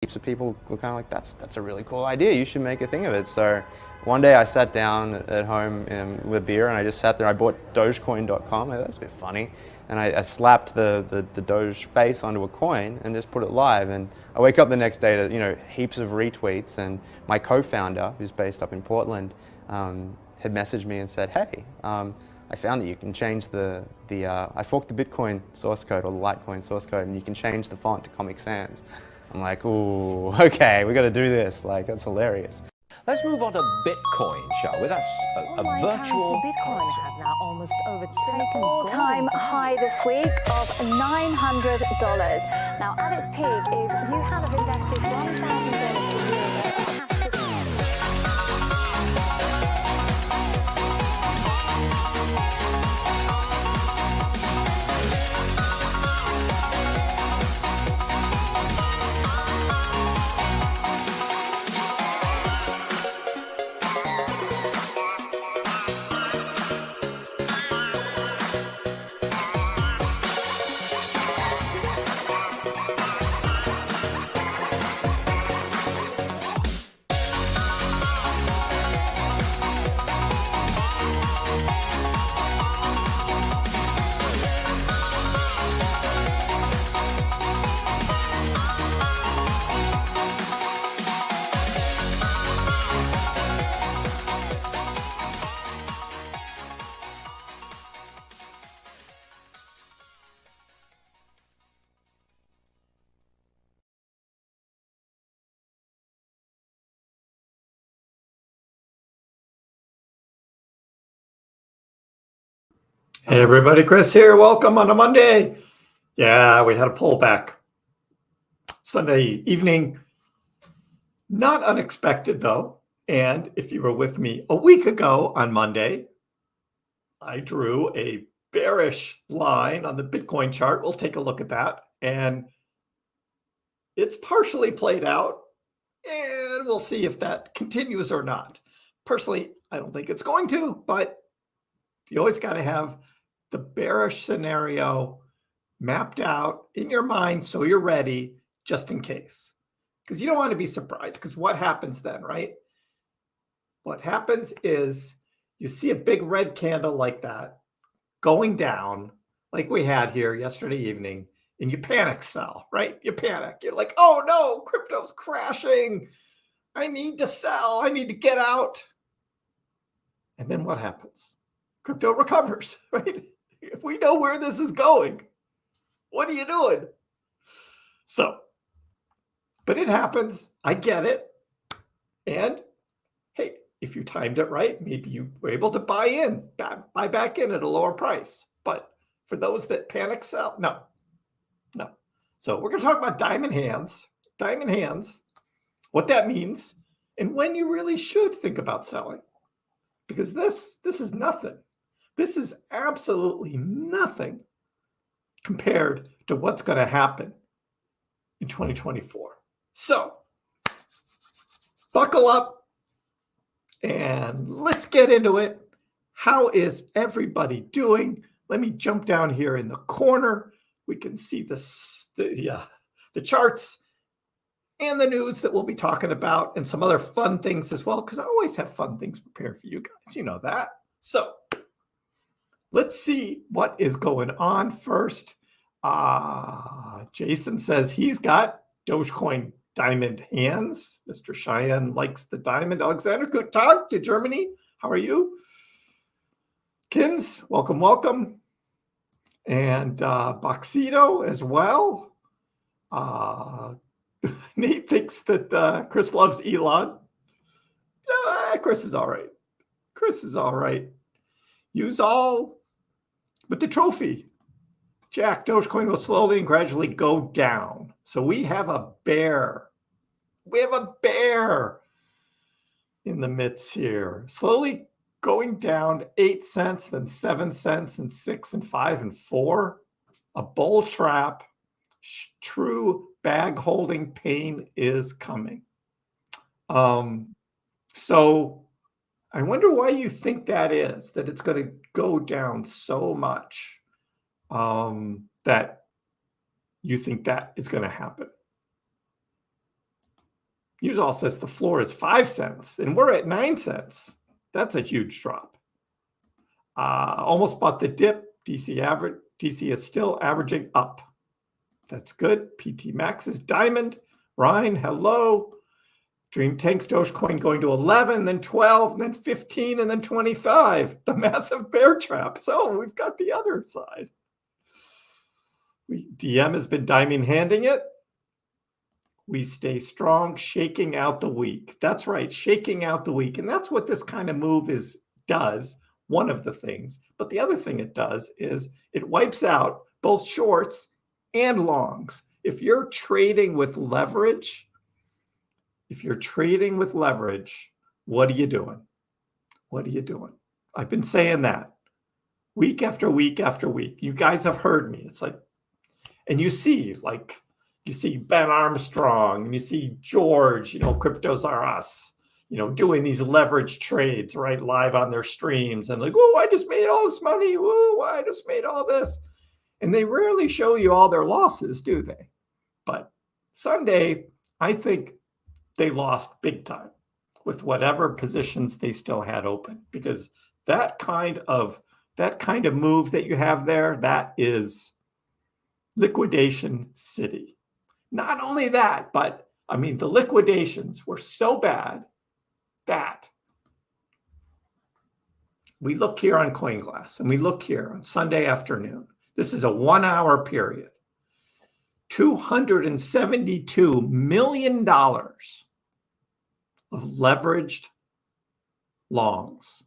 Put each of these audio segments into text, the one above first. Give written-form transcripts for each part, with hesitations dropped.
heaps of people were kind of like, that's a really cool idea. You should make a thing of it. So one day I sat down at home with a beer and I just sat there. I bought Dogecoin.com. That's a bit funny. And I slapped the Doge face onto a coin and just put it live. And I wake up the next day to heaps of retweets. And my co-founder, who's based up in Portland, had messaged me and said, hey, I found that you can change I forked the Bitcoin source code or the Litecoin source code, and you can change the font to Comic Sans. I'm like, ooh, okay, we got to do this. Like, that's hilarious. Let's move on to Bitcoin, shall we? That's a virtual Bitcoin has now almost overtaken all-time high this week of $900. Now, at its peak, if you have invested $1,000 a year, it has to... Hey everybody, Chris here. Welcome on a Monday. Yeah, we had a pullback Sunday evening. Not unexpected though. And if you were with me a week ago on Monday, I drew a bearish line on the Bitcoin chart. We'll take a look at that. And it's partially played out. And we'll see if that continues or not. Personally, I don't think it's going to, but you always got to have the bearish scenario mapped out in your mind so you're ready just in case. Because you don't want to be surprised, because what happens then, right? What happens is you see a big red candle like that going down like we had here yesterday evening, and you panic sell, right? You panic. You're like, oh no, crypto's crashing. I need to sell. I need to get out. And then what happens? Crypto recovers, right? If we know where this is going, what are you doing? So, but it happens. I get it. And hey, if you timed it right, maybe you were able to buy back in at a lower price. But for those that panic sell, no. So we're going to talk about diamond hands, what that means, and when you really should think about selling. Because this is nothing. This is absolutely nothing compared to what's going to happen in 2024. So buckle up and let's get into it. How is everybody doing? Let me jump down here in the corner. We can see the charts and the news that we'll be talking about, and some other fun things as well, because I always have fun things prepared for you guys. You know that. So let's see what is going on first. Jason says he's got Dogecoin diamond hands. Mr. Cheyenne likes the diamond. Alexander, good talk to Germany. How are you? Kins, welcome. And Boxito as well. Nate thinks that Chris loves Elon. Chris is all right. Use all but the trophy. Jack, Dogecoin will slowly and gradually go down. So we have a bear. In the midst here. Slowly going down 8 cents, then 7 cents, and 6 and 5 and 4. A bull trap. True bag holding pain is coming. So I wonder why you think that is, that it's going to go down so much, that you think that is going to happen. Usual says the floor is 5 cents, and we're at 9 cents. That's a huge drop. Almost bought the dip. DC is still averaging up. That's good. PT Max is diamond. Ryan, hello. Dream Tank's Dogecoin going to 11, then 12, then 15, and then 25. The massive bear trap. So we've got the other side. DM has been diamond handing it. We stay strong, shaking out the weak. That's right, shaking out the weak. And that's what this kind of move does, one of the things. But the other thing it does is it wipes out both shorts and longs. If you're trading with leverage, what are you doing? What are you doing? I've been saying that week after week after week. You guys have heard me. It's like, and you see Ben Armstrong and you see George, Cryptos Are Us, doing these leverage trades, right, live on their streams and like, oh, I just made all this money. Oh, I just made all this. And they rarely show you all their losses, do they? But Sunday, I think they lost big time with whatever positions they still had open, because that kind of move that you have there, that is liquidation city. Not only that, but I mean, the liquidations were so bad that we look here on CoinGlass and we look here on Sunday afternoon. This is a 1 hour period. $272 million of leveraged longs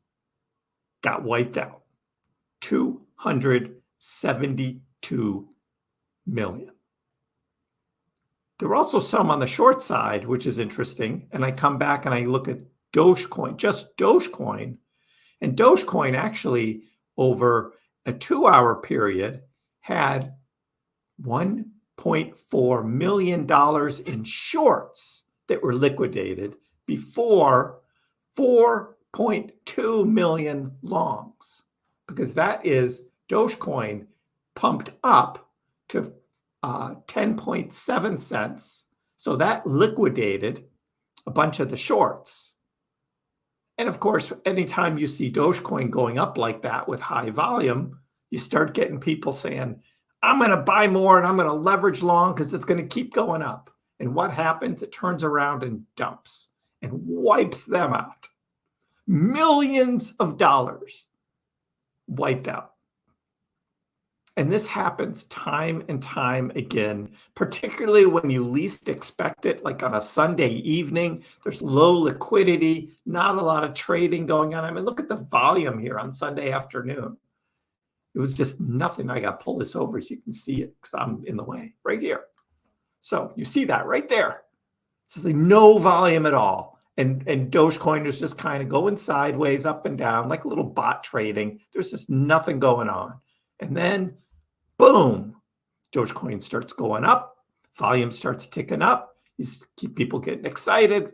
got wiped out. 272 million. There were also some on the short side, which is interesting. And I come back and I look at Dogecoin, just Dogecoin. And Dogecoin actually, over a 2 hour period, had $1.4 million in shorts that were liquidated before 4.2 million longs, because that is Dogecoin pumped up to 10.7 cents. So that liquidated a bunch of the shorts. And of course, anytime you see Dogecoin going up like that with high volume, you start getting people saying, I'm going to buy more and I'm going to leverage long because it's going to keep going up. And what happens? It turns around and dumps and wipes them out. Millions of dollars wiped out. And this happens time and time again, particularly when you least expect it, like on a Sunday evening. There's low liquidity, not a lot of trading going on. I mean, look at the volume here on Sunday afternoon. It was just nothing. I got to pull this over so you can see it because I'm in the way right here. So you see that right there. It's like no volume at all. And Dogecoin is just kind of going sideways, up and down, like a little bot trading. There's just nothing going on. And then, boom, Dogecoin starts going up. Volume starts ticking up. You keep people getting excited.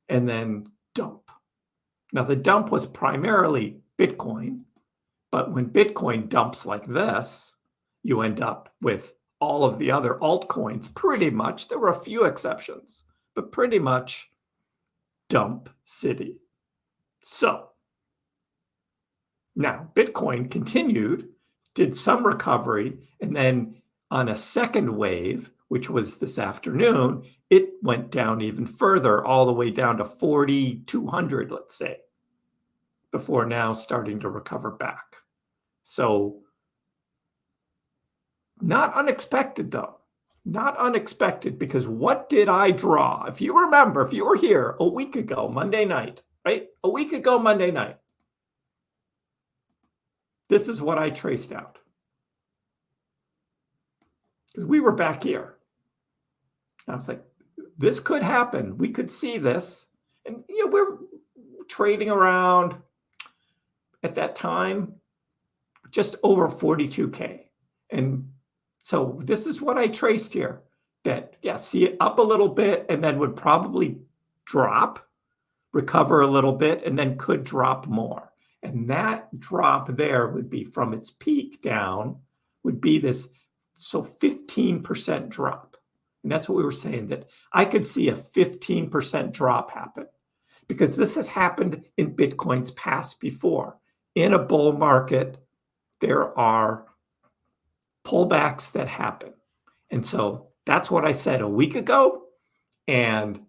And then dump. Now, the dump was primarily Bitcoin. But when Bitcoin dumps like this, you end up with all of the other altcoins pretty much. There were a few exceptions, but pretty much dump city. So now Bitcoin continued, did some recovery, and then on a second wave, which was this afternoon, it went down even further, all the way down to 4,200, let's say, before now starting to recover back. So not unexpected, though. Not unexpected, because what did I draw? If you remember, if you were here a week ago, Monday night, right? A week ago, Monday night, this is what I traced out. Because we were back here. I was like, this could happen. We could see this. And we're trading around at that time just over 42K. And so this is what I traced here. That, see it up a little bit and then would probably drop, recover a little bit, and then could drop more. And that drop there would be from its peak down, would be this, so 15% drop. And that's what we were saying, that I could see a 15% drop happen, because this has happened in Bitcoin's past before. In a bull market, there are pullbacks that happen. And so that's what I said a week ago. And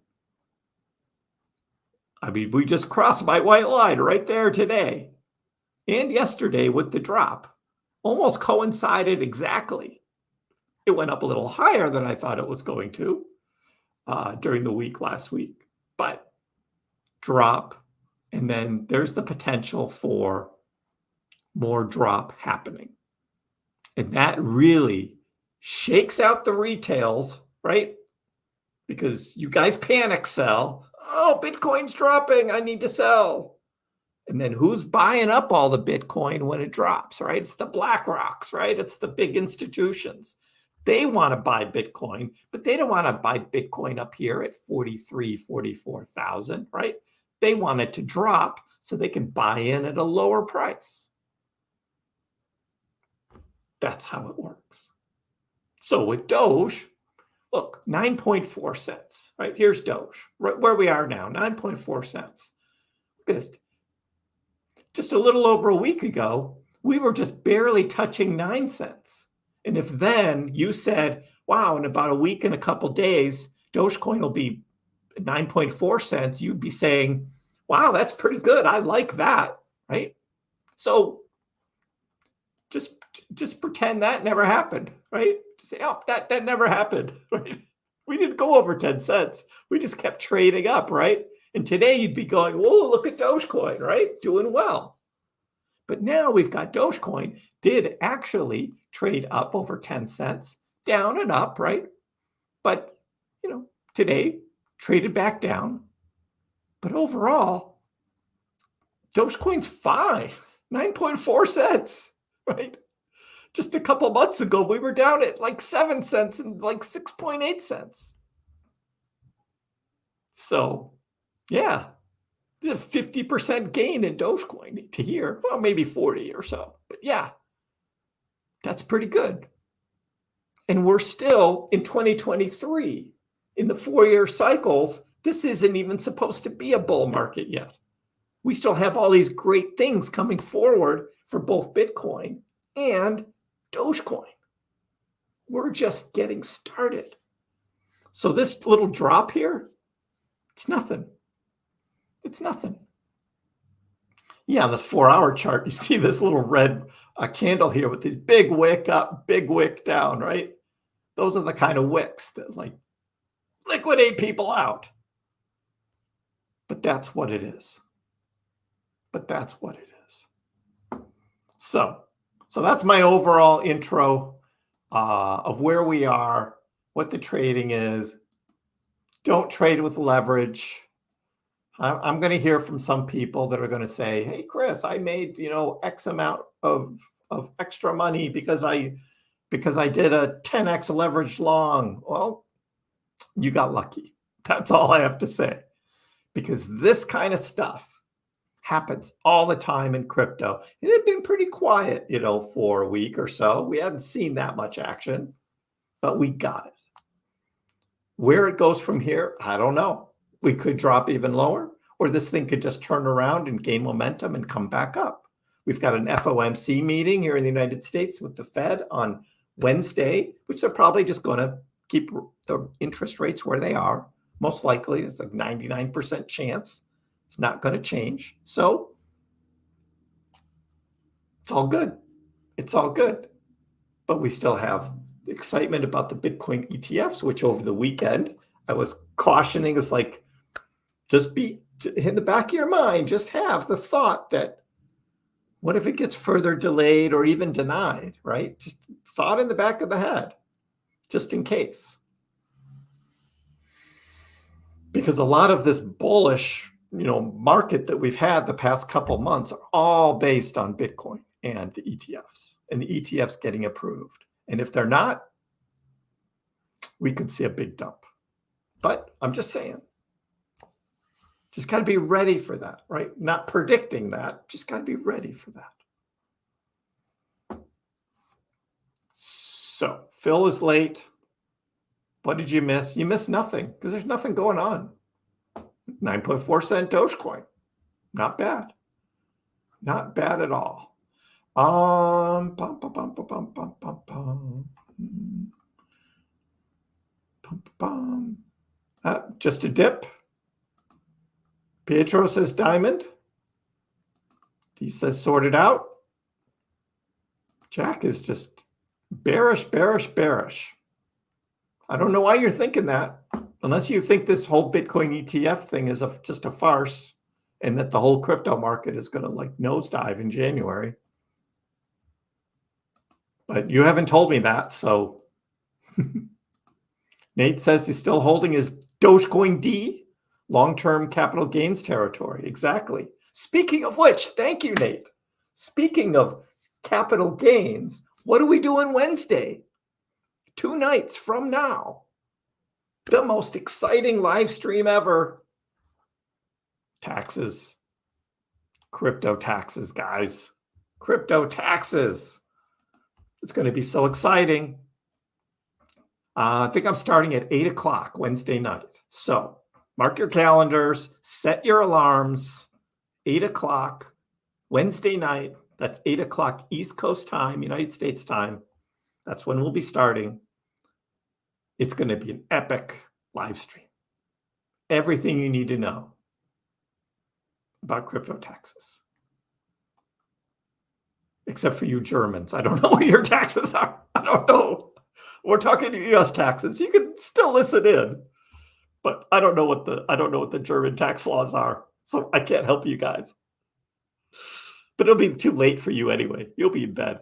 I mean, we just crossed my white line right there today and yesterday with the drop. Almost coincided exactly. It went up a little higher than I thought it was going to during the week last week, but drop. And then there's the potential for more drop happening. And that really shakes out the retails, right? Because you guys panic sell. Oh, Bitcoin's dropping. I need to sell. And then who's buying up all the Bitcoin when it drops, right? It's the BlackRocks, right? It's the big institutions. They want to buy Bitcoin, but they don't want to buy Bitcoin up here at 43, 44,000, right? They want it to drop so they can buy in at a lower price. That's how it works. So with Doge, look, 9.4 cents, right? Here's Doge, right where we are now, 9.4 cents. Look at this. Just a little over a week ago, we were just barely touching 9 cents. And if then you said, wow, in about a week and a couple days, Dogecoin will be 9.4 cents, you'd be saying, wow, that's pretty good. I like that, right? So just pretend that never happened, right? Just say, oh, that never happened, right? We didn't go over 10 cents. We just kept trading up, right? And today you'd be going, whoa, look at Dogecoin, right? Doing well. But now we've got Dogecoin did actually trade up over 10 cents, down and up, right? But, you know, today traded back down. But overall, Dogecoin's fine, 9.4 cents, right? Just a couple months ago, we were down at like 7 cents and like 6.8 cents. So, yeah, a 50% gain in Dogecoin to here. Well, maybe 40 or so. But yeah, that's pretty good. And we're still in 2023. In the 4-year cycles, this isn't even supposed to be a bull market yet. We still have all these great things coming forward for both Bitcoin and Dogecoin. We're just getting started. So this little drop here, it's nothing. It's nothing. Yeah, on this 4-hour chart, you see this little red candle here with these big wick up, big wick down, right? Those are the kind of wicks that like liquidate people out. But that's what it is. But that's what it is. So that's my overall intro of where we are, what the trading is. Don't trade with leverage. I'm going to hear from some people that are going to say, hey, Chris, I made, X amount of extra money because I did a 10X leveraged long. Well, you got lucky. That's all I have to say. Because this kind of stuff happens all the time in crypto. It had been pretty quiet, for a week or so. We hadn't seen that much action, but we got it. Where it goes from here, I don't know. We could drop even lower, or this thing could just turn around and gain momentum and come back up. We've got an FOMC meeting here in the United States with the Fed on Wednesday, which they're probably just going to keep the interest rates where they are. Most likely, it's a 99% chance it's not going to change. So it's all good. It's all good. But we still have excitement about the Bitcoin ETFs, which over the weekend I was cautioning is like, just be in the back of your mind, just have the thought that what if it gets further delayed or even denied, right? Just thought in the back of the head, just in case. Because a lot of this bullish, market that we've had the past couple months are all based on Bitcoin and the ETFs and the ETFs getting approved. And if they're not, we could see a big dump. But I'm just saying, just got to be ready for that, right? Not predicting that, just got to be ready for that. So Phil is late. What did you miss? You missed nothing because there's nothing going on. 9.4 cent Dogecoin. Not bad. Not bad at all. Bum, bum, bum, bum, bum, bum, bum, bum. Bum, bum. Just a dip. Pietro says diamond. He says sorted out. Jack is just bearish, bearish, bearish. I don't know why you're thinking that, unless you think this whole Bitcoin ETF thing is just a farce and that the whole crypto market is going to like nosedive in January. But you haven't told me that, so Nate says he's still holding his Dogecoin D, long-term capital gains territory. Exactly. Speaking of which, thank you, Nate. Speaking of capital gains, what are we doing Wednesday? 2 nights from now. The most exciting live stream ever. Taxes. Crypto taxes, guys. Crypto taxes. It's going to be so exciting. I think I'm starting at 8 o'clock Wednesday night. So mark your calendars, set your alarms. 8 o'clock Wednesday night. That's 8 o'clock East Coast time, United States time. That's when we'll be starting. It's going to be an epic live stream. Everything you need to know about crypto taxes. Except for you Germans. I don't know what your taxes are. I don't know. We're talking US taxes. You can still listen in. But I don't know what the German tax laws are. So I can't help you guys. But it'll be too late for you anyway. You'll be in bed.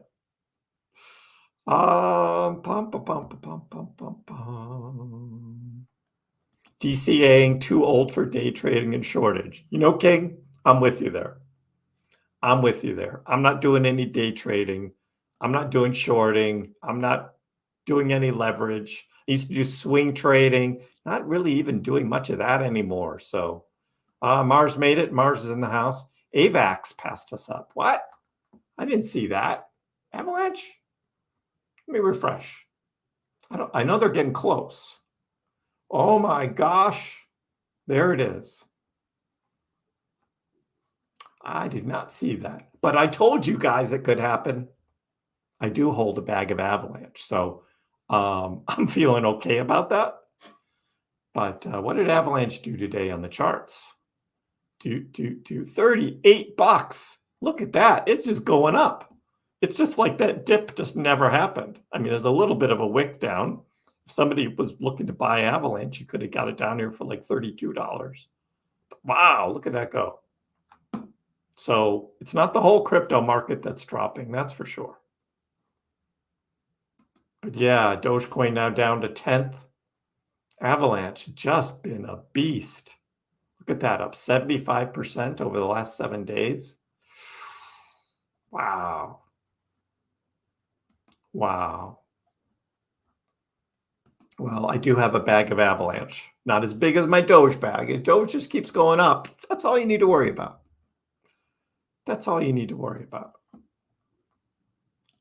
DCAing too old for day trading and shortage. You know, King, I'm with you there. I'm with you there. I'm not doing any day trading. I'm not doing shorting. I'm not doing any leverage. I used to do swing trading. Not really even doing much of that anymore. So Mars made it. Mars is in the house. AVAX passed us up. What? I didn't see that. Avalanche? Let me refresh. I know they're getting close. Oh my gosh. There it is. I did not see that. But I told you guys it could happen. I do hold a bag of Avalanche. So I'm feeling okay about that. But what did Avalanche do today on the charts? To $38. Look at that. It's just going up. It's just like that dip just never happened. I mean, there's a little bit of a wick down. If somebody was looking to buy Avalanche, you could have got it down here for like $32. But wow, look at that go. So it's not the whole crypto market that's dropping, that's for sure. But yeah, Dogecoin now down to 10th. Avalanche just been a beast. Look at that, up 75% over the last 7 days. Wow. Wow. Well, I do have a bag of Avalanche. Not as big as my Doge bag. If Doge just keeps going up, that's all you need to worry about. That's all you need to worry about.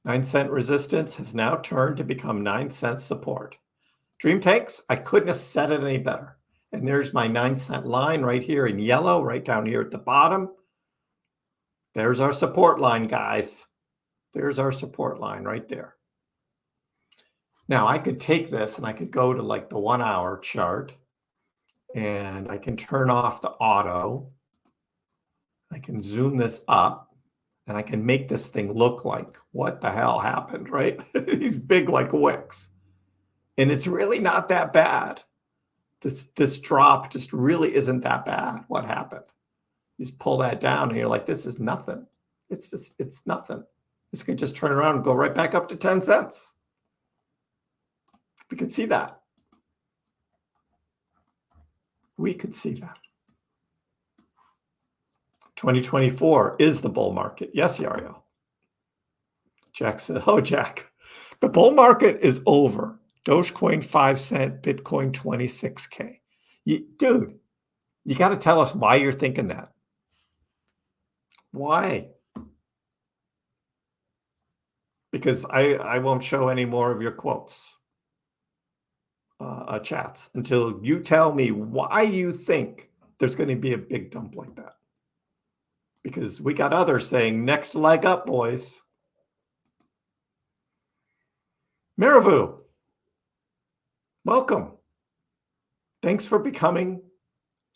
9-cent resistance has now turned to become 9-cent support. Dream tanks, I couldn't have said it any better. And there's my 9-cent line right here in yellow, right down here at the bottom. There's our support line, guys. There's our support line right there. Now I could take this and I could go to like the 1 hour chart and I can turn off the auto. I can zoom this up and I can make this thing look like what the hell happened, right? These big like wicks. And it's really not that bad. This drop just really isn't that bad. What happened? You just pull that down and you're like, this is nothing. It's nothing. This could just turn around and go right back up to 10 cents. We could see that. We could see that. 2024 is the bull market. Yes, Yario. Jack said, oh, Jack, the bull market is over. Dogecoin 5 cent, Bitcoin 26K. Dude, you got to tell us why you're thinking that. Why? Because I won't show any more of your quotes. chats until you tell me why you think there's going to be a big dump like that. Because we got others saying next leg up, boys. Miravu, welcome. Thanks for becoming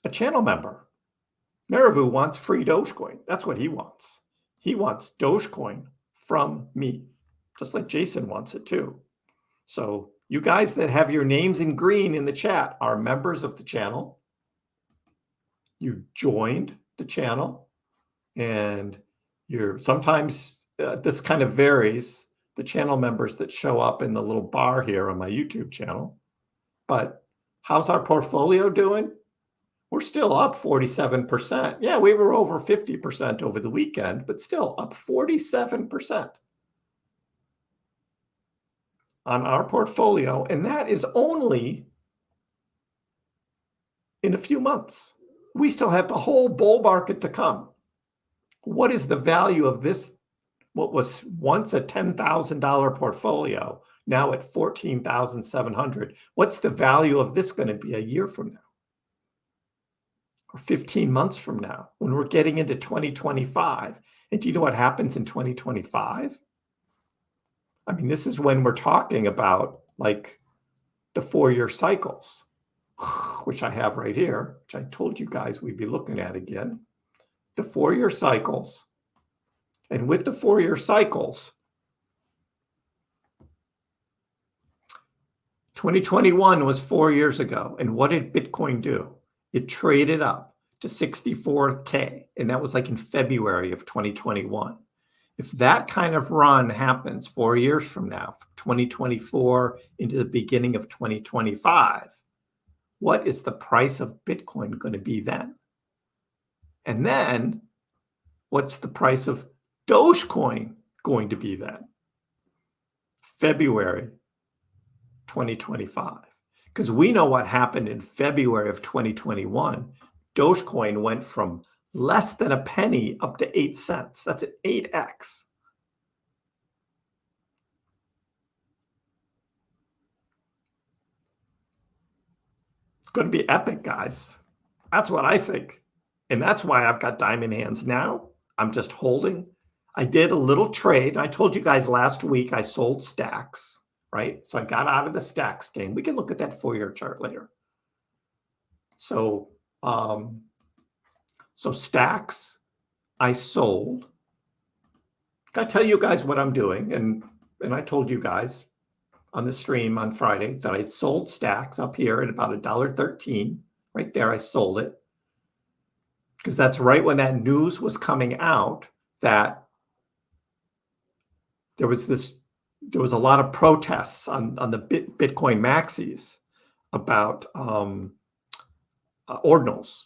a channel member. Miravu wants free Dogecoin. That's what he wants. He wants Dogecoin from me, just like Jason wants it too. So you guys that have your names in green in the chat are members of the channel. You joined the channel, and you're sometimes this kind of varies, the channel members that show up in the little bar here on my YouTube channel. But how's our portfolio doing? We're still up 47%. Yeah, we were over 50% over the weekend, but still up 47% on our portfolio. And that is only in a few months. We still have the whole bull market to come. What is the value of this, what was once a $10,000 portfolio, now at $14,700? What's the value of this going to be a year from now? Or 15 months from now, when we're getting into 2025? And do you know what happens in 2025? I mean, this is when we're talking about like the 4-year cycles, which I have right here, which I told you guys we'd be looking at again. The 4-year cycles. And with the 4-year cycles, 2021 was 4 years ago. And what did Bitcoin do? It traded up to 64K. And that was like in February of 2021. If that kind of run happens 4 years from now, from 2024 into the beginning of 2025, what is the price of Bitcoin going to be then? And then what's the price of Dogecoin going to be then? February 2025. Because we know what happened in February of 2021. Dogecoin went from less than a penny up to 8 cents. That's an 8x. It's going to be epic, guys. That's what I think. And that's why I've got diamond hands now. I'm just holding. I did a little trade. I told you guys last week I sold stacks, right? So I got out of the stacks game. We can look at that 4-year chart later. So, stacks, I sold. I tell you guys what I'm doing, and I told you guys on the stream on Friday that I sold stacks up here at about $1.13. Right there, I sold it. Because that's right when that news was coming out that there was a lot of protests on the Bitcoin maxis about ordinals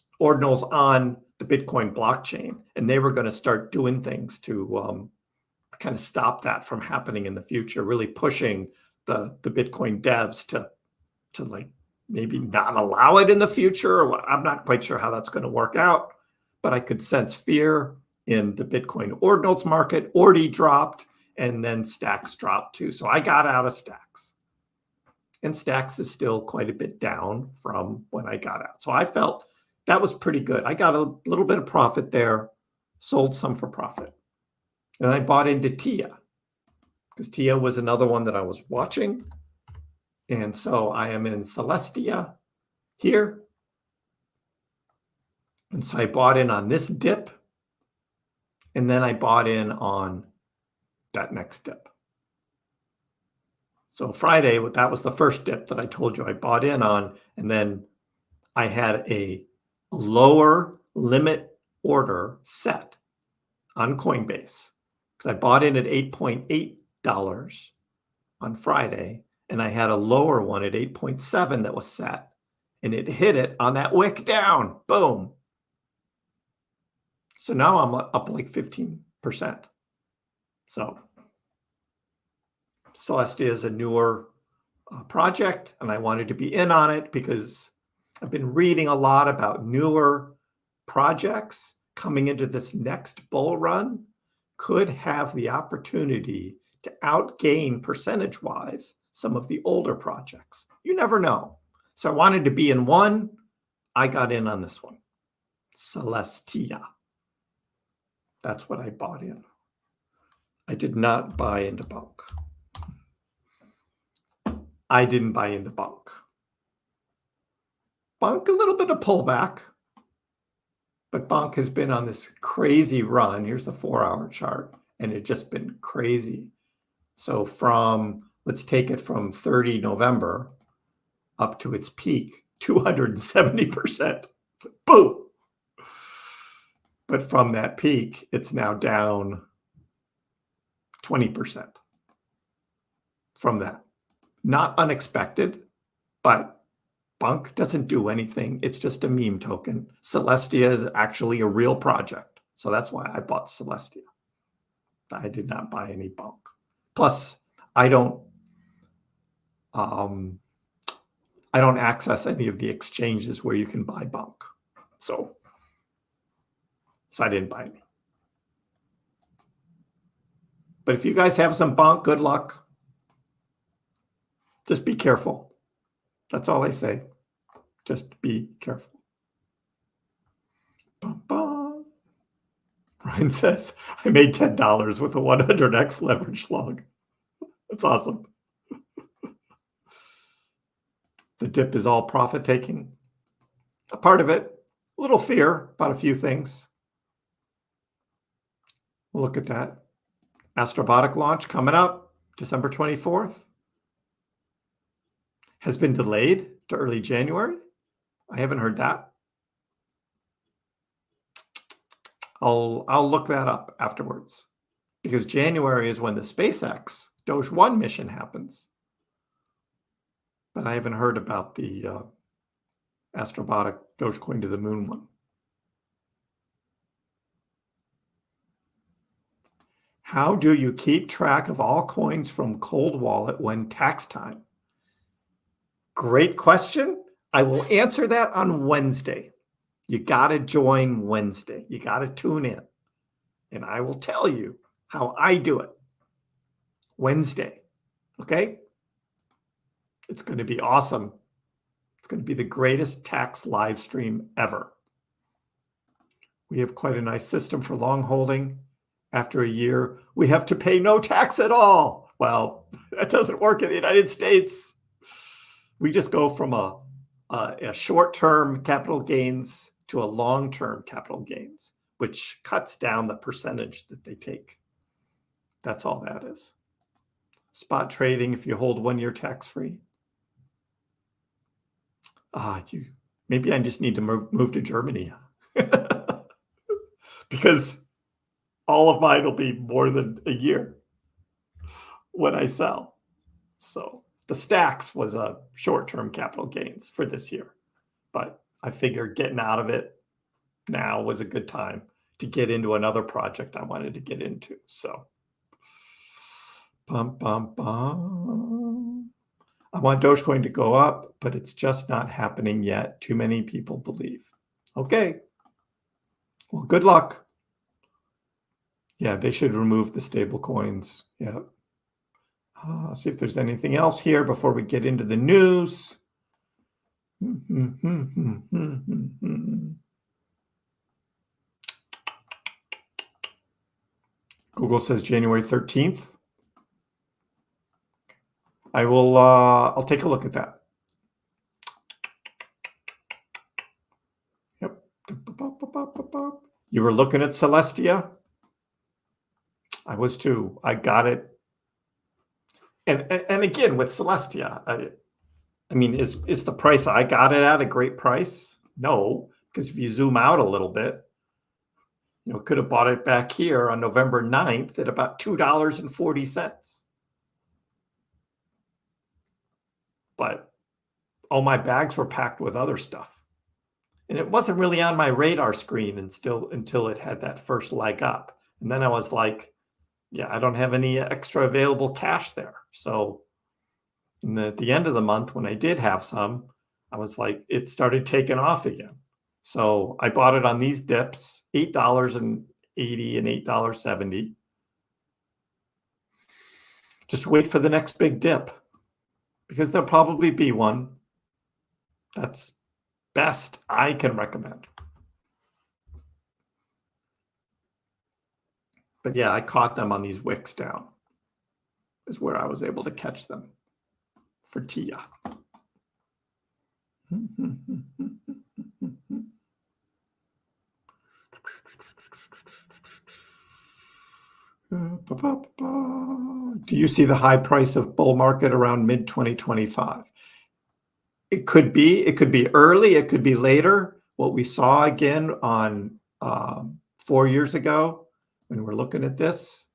on the Bitcoin blockchain, and they were going to start doing things to kind of stop that from happening in the future, really pushing the Bitcoin devs to like maybe not allow it in the future. Or what, I'm not quite sure how that's going to work out, but I could sense fear in the Bitcoin ordinals market. Ordi dropped, and then stacks dropped too. So I got out of stacks, and stacks is still quite a bit down from when I got out. So I felt that was pretty good. I got a little bit of profit there, sold some for profit. And I bought into TIA because TIA was another one that I was watching. And so I am in Celestia here. And so I bought in on this dip. And then I bought in on that next dip. So Friday, that was the first dip that I told you I bought in on. And then I had a lower limit order set on Coinbase because I bought in at $8.8 on Friday, and I had a lower one at 8.7 that was set, and it hit it on that wick down. Boom. So now I'm up like 15%. So Celestia is a newer project, and I wanted to be in on it because I've been reading a lot about newer projects coming into this next bull run could have the opportunity to outgain percentage-wise some of the older projects. You never know. So I wanted to be in one. I got in on this one. Celestia. That's what I bought in. I did not buy into Bonk. I didn't buy into Bonk. Bonk, a little bit of pullback. But Bonk has been on this crazy run. Here's the 4-hour chart. And it's just been crazy. So let's take it from 30 November up to its peak, 270%. Boom. But from that peak, it's now down 20% from that. Not unexpected, but Bonk doesn't do anything. It's just a meme token. Celestia is actually a real project. So that's why I bought Celestia. I did not buy any Bonk. Plus, I don't access any of the exchanges where you can buy Bonk. So I didn't buy any. But if you guys have some Bonk, good luck. Just be careful. That's all I say. Just be careful. Bum, bum. Ryan says, I made $10 with a 100x leverage log. That's awesome. The dip is all profit taking. A part of it, a little fear about a few things. We'll look at that. Astrobotic launch coming up December 24th. Has been delayed to early January. I haven't heard that. I'll look that up afterwards because January is when the SpaceX Doge 1 mission happens. But I haven't heard about the Astrobotic Dogecoin to the moon one. How do you keep track of all coins from Cold Wallet when tax time? Great question. I will answer that on Wednesday. You got to join Wednesday. You got to tune in. And I will tell you how I do it. Wednesday. Okay? It's going to be awesome. It's going to be the greatest tax live stream ever. We have quite a nice system for long holding. After a year, we have to pay no tax at all. Well, that doesn't work in the United States. We just go from a short-term capital gains to a long-term capital gains, which cuts down the percentage that they take. That's all that is. Spot trading, if you hold 1 year tax-free. Maybe I just need to move to Germany. Because all of mine will be more than a year when I sell. So the stacks was a short-term capital gains for this year. But I figured getting out of it now was a good time to get into another project I wanted to get into. So, bum, bum, bum. I want Dogecoin to go up, but it's just not happening yet. Too many people believe. Okay. Well, good luck. Yeah, they should remove the stable coins. Yeah. See if there's anything else here before we get into the news. Google says January 13th. I'll take a look at that. Yep. You were looking at Celestia? I was too. I got it. And again, with Celestia, I mean, is the price I got it at a great price? No, because if you zoom out a little bit, could have bought it back here on November 9th at about $2.40. But all my bags were packed with other stuff. And it wasn't really on my radar screen until it had that first leg up. And then I was like, yeah, I don't have any extra available cash there. So at the end of the month, when I did have some, I was like, it started taking off again. So I bought it on these dips, $8.80 and $8.70. Just wait for the next big dip. because there'll probably be one. That's best I can recommend. But yeah, I caught them on these wicks down. Is where I was able to catch them for TIA. Do you see the high price of bull market around mid-2025? It could be early, it could be later. What we saw again on 4 years ago when we're looking at this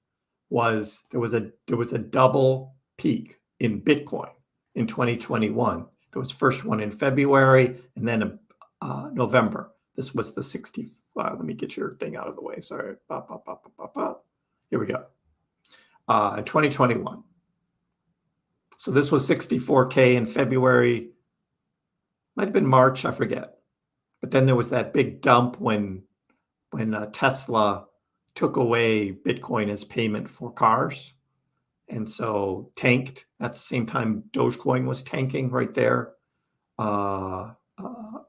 was there was a double peak in Bitcoin in 2021. There was first one in February and then November. This was the 60. Let me get your thing out of the way. Sorry. Here we go. 2021. So this was 64K in February. Might have been March, I forget. But then there was that big dump when Tesla took away Bitcoin as payment for cars. And so tanked. That's the same time Dogecoin was tanking right there.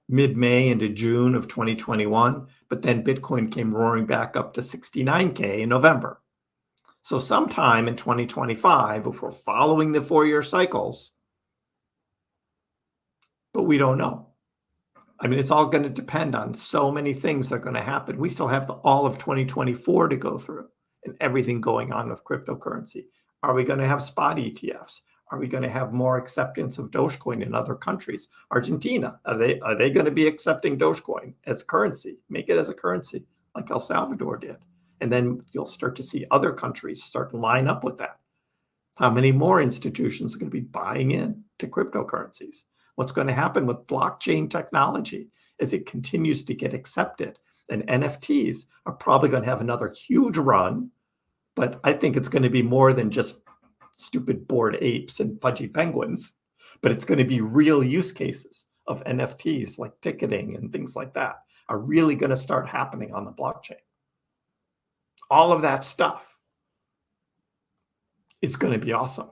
Mid-May into June of 2021. But then Bitcoin came roaring back up to 69K in November. So sometime in 2025, if we're following the 4-year cycles, but we don't know. I mean, it's all going to depend on so many things that are going to happen. We still have all of 2024 to go through and everything going on with cryptocurrency. Are we going to have spot ETFs? Are we going to have more acceptance of Dogecoin in other countries? Argentina, are they going to be accepting Dogecoin as currency? Make it as a currency like El Salvador did. And then you'll start to see other countries start to line up with that. How many more institutions are going to be buying in to cryptocurrencies? What's going to happen with blockchain technology as it continues to get accepted? And NFTs are probably going to have another huge run, but I think it's going to be more than just stupid bored apes and pudgy penguins, but it's going to be real use cases of NFTs like ticketing and things like that are really going to start happening on the blockchain. All of that stuff is going to be awesome.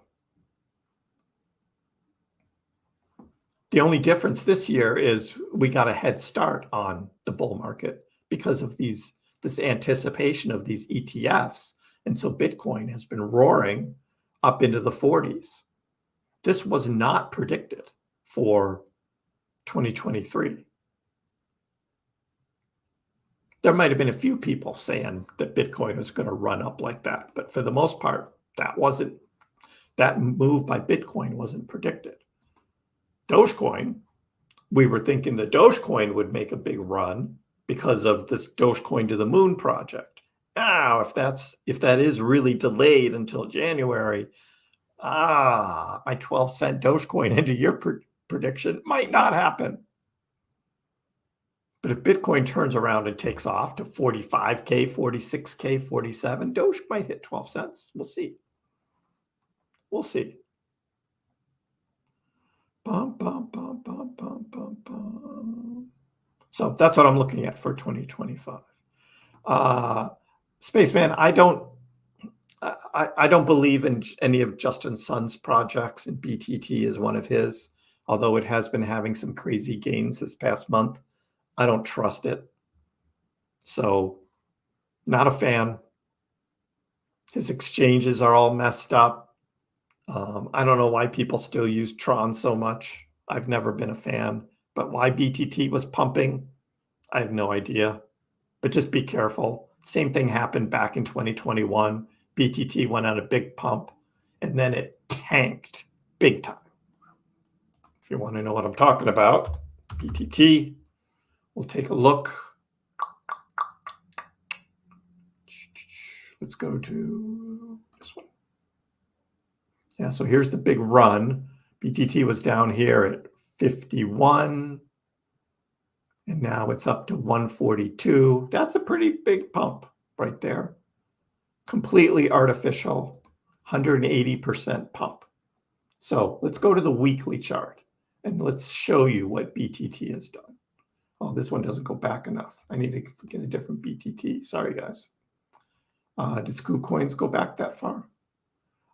The only difference this year is we got a head start on the bull market because of this anticipation of these ETFs. And so Bitcoin has been roaring up into the 40s. This was not predicted for 2023. There might have been a few people saying that Bitcoin was going to run up like that, but for the most part, that move by Bitcoin wasn't predicted. Dogecoin, we were thinking that Dogecoin would make a big run because of this Dogecoin to the moon project. Now, if that is really delayed until January, my 12-cent Dogecoin into your prediction might not happen. But if Bitcoin turns around and takes off to 45K, 46K, 47, Doge might hit 12 cents. We'll see. We'll see. So that's what I'm looking at for 2025. Spaceman, I don't believe in any of Justin Sun's projects, and BTT is one of his, although it has been having some crazy gains this past month. I don't trust it. So not a fan. His exchanges are all messed up. I don't know why people still use Tron so much. I've never been a fan. But why BTT was pumping, I have no idea. But just be careful. Same thing happened back in 2021. BTT went on a big pump, and then it tanked big time. If you want to know what I'm talking about, BTT, we'll take a look. Let's go to this one. Yeah, so here's the big run. BTT was down here at 51, and now it's up to 142. That's a pretty big pump right there. Completely artificial, 180% pump. So let's go to the weekly chart, and let's show you what BTT has done. Oh, this one doesn't go back enough. I need to get a different BTT. Sorry, guys. Does KuCoins go back that far?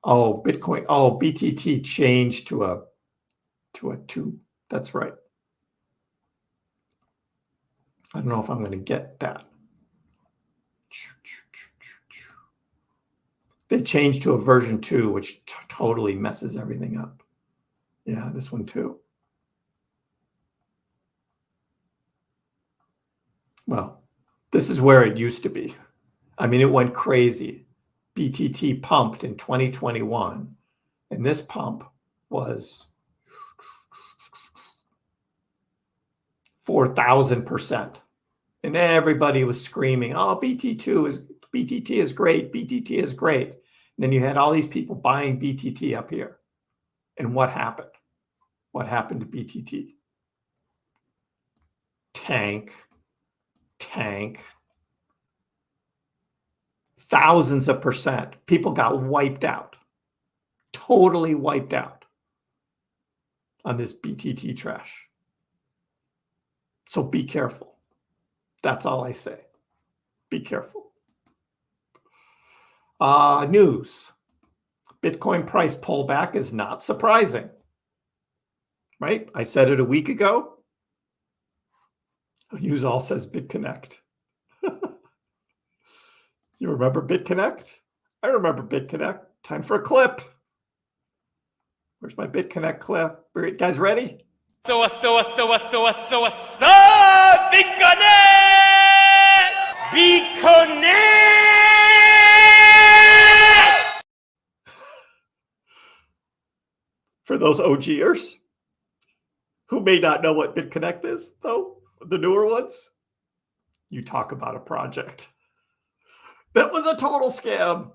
Oh, Bitcoin. Oh, BTT changed to a to a 2. That's right. I don't know if I'm going to get that. They changed to a version 2, which totally messes everything up. Yeah, this one too. Well, this is where it used to be. I mean, it went crazy. BTT pumped in 2021, and this pump was 4,000%. And everybody was screaming, oh, BTT is great, BTT is great. And then you had all these people buying BTT up here. And what happened? What happened to BTT? Tank. Thousands of percent. People got wiped out. Totally wiped out on this BTT trash. So be careful. That's all I say. Be careful. News. Bitcoin price pullback is not surprising. Right? I said it a week ago. News all says BitConnect. You remember BitConnect? I remember BitConnect. Time for a clip. Where's my BitConnect clip? Are you guys ready? So, BitConnect! For those OGers who may not know what BitConnect is, though, the newer ones, you talk about a project. That was a total scam.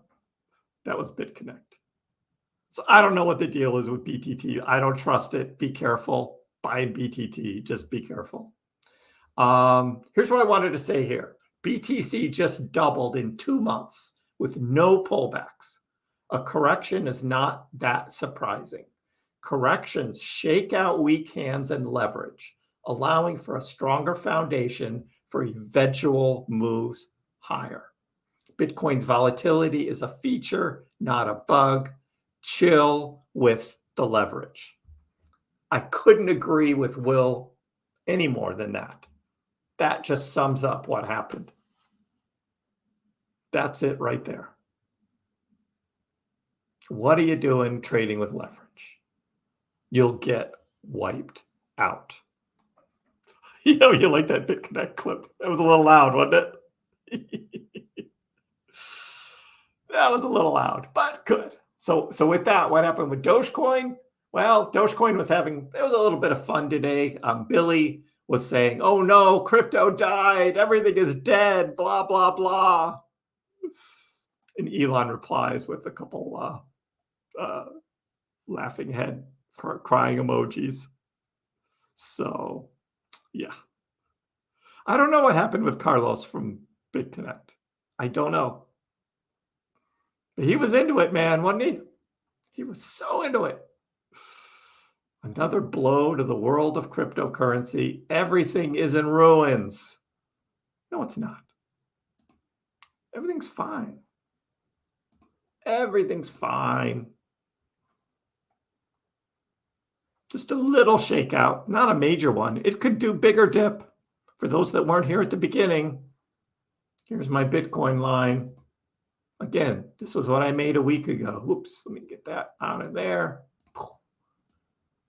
That was BitConnect. So I don't know what the deal is with BTT. I don't trust it. Be careful. Buying BTT. Just be careful. Here's what I wanted to say here. BTC just doubled in 2 months with no pullbacks. A correction is not that surprising. Corrections shake out weak hands and leverage, allowing for a stronger foundation for eventual moves higher. Bitcoin's volatility is a feature, not a bug. Chill with the leverage. I couldn't agree with Will any more than that. That just sums up what happened. That's it right there. What are you doing trading with leverage? You'll get wiped out. You know, you like that BitConnect clip. That was a little loud, wasn't it? That was a little loud, but good. So with that, what happened with Dogecoin? Well, Dogecoin was there was a little bit of fun today. Billy was saying, oh no, crypto died. Everything is dead, blah, blah, blah. And Elon replies with a couple laughing head, crying emojis. So, yeah. I don't know what happened with Carlos from BitConnect. I don't know. But he was into it, man, wasn't he? He was so into it. Another blow to the world of cryptocurrency. Everything is in ruins. No, it's not. Everything's fine. Everything's fine. Just a little shakeout, not a major one. It could do bigger dip. For those that weren't here at the beginning, here's my Bitcoin line. Again, this was what I made a week ago. Whoops, let me get that out of there.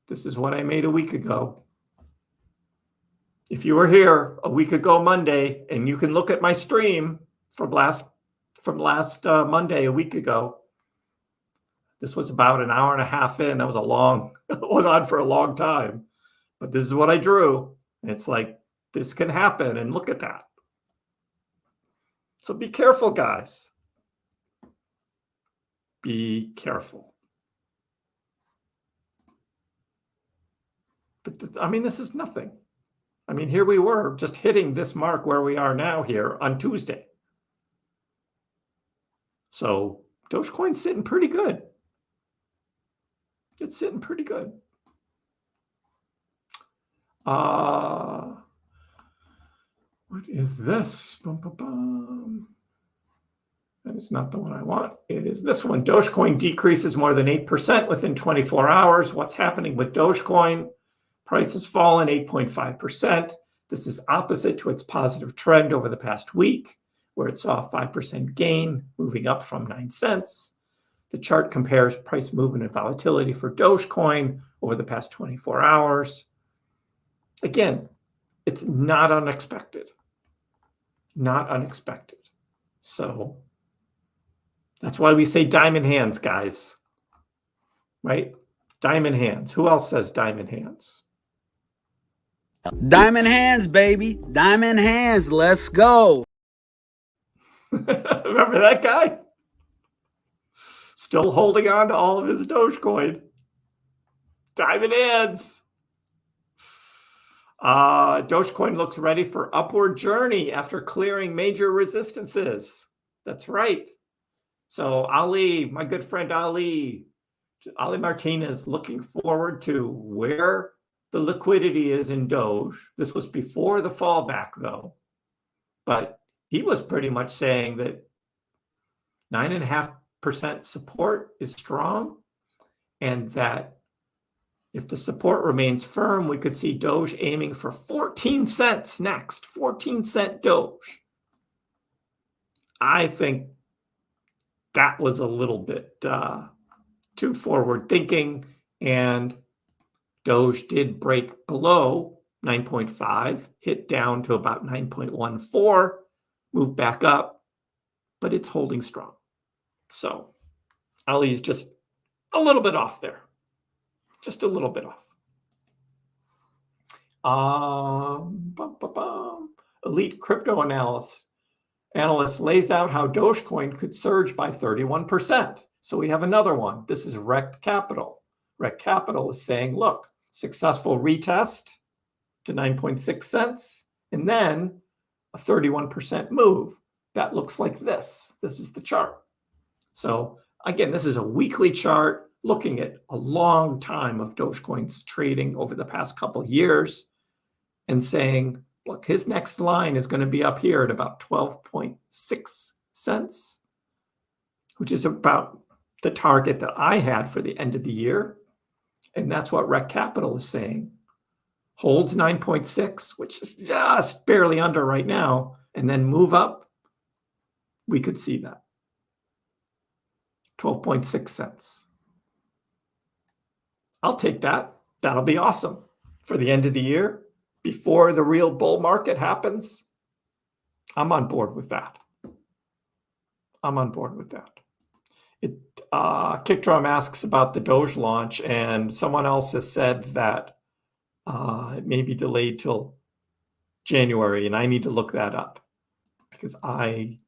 This is what I made a week ago. If you were here a week ago Monday, and you can look at my stream from last Monday, a week ago, this was about an hour and a half in. That was it was on for a long time. But this is what I drew. And it's like, this can happen, and look at that. So be careful, guys. Be careful. But I mean, this is nothing. I mean, here we were just hitting this mark where we are now here on Tuesday. So Dogecoin's sitting pretty good. It's sitting pretty good. What is this? Bum, bum, bum. That is not the one I want. It is this one. Dogecoin decreases more than 8% within 24 hours. What's happening with Dogecoin? Price has fallen 8.5%. This is opposite to its positive trend over the past week, where it saw a 5% gain, moving up from 9 cents. The chart compares price movement and volatility for Dogecoin over the past 24 hours. Again, it's not unexpected. Not unexpected. So that's why we say diamond hands, guys. Right? Diamond hands. Who else says diamond hands? Diamond hands, baby. Diamond hands. Let's go. Remember that guy? Still holding on to all of his Dogecoin. Diamond hands. Dogecoin looks ready for upward journey after clearing major resistances. That's right. So Ali, my good friend Ali Martinez, looking forward to where the liquidity is in Doge. This was before the fallback, though. But he was pretty much saying that 9.5% support is strong, and that if the support remains firm, we could see Doge aiming for 14 cents next, 14-cent Doge. I think that was a little bit too forward thinking, and Doge did break below 9.5, hit down to about 9.14, move back up, but it's holding strong. So Ali's just a little bit off there. Just a little bit off. Elite crypto analyst lays out how Dogecoin could surge by 31%. So we have another one. This is Rect Capital. Rect Capital is saying, look, successful retest to 9.6 cents, and then a 31% move. That looks like this. This is the chart. So again, this is a weekly chart looking at a long time of Dogecoin's trading over the past couple of years and saying, look, his next line is going to be up here at about 12.6 cents, which is about the target that I had for the end of the year. And that's what Rec Capital is saying. Holds 9.6, which is just barely under right now, and then move up. We could see that. 12.6 cents. I'll take that. That'll be awesome for the end of the year. Before the real bull market happens, I'm on board with that. I'm on board with that. Kickdrum asks about the Doge launch, and someone else has said that it may be delayed till January, and I need to look that up because I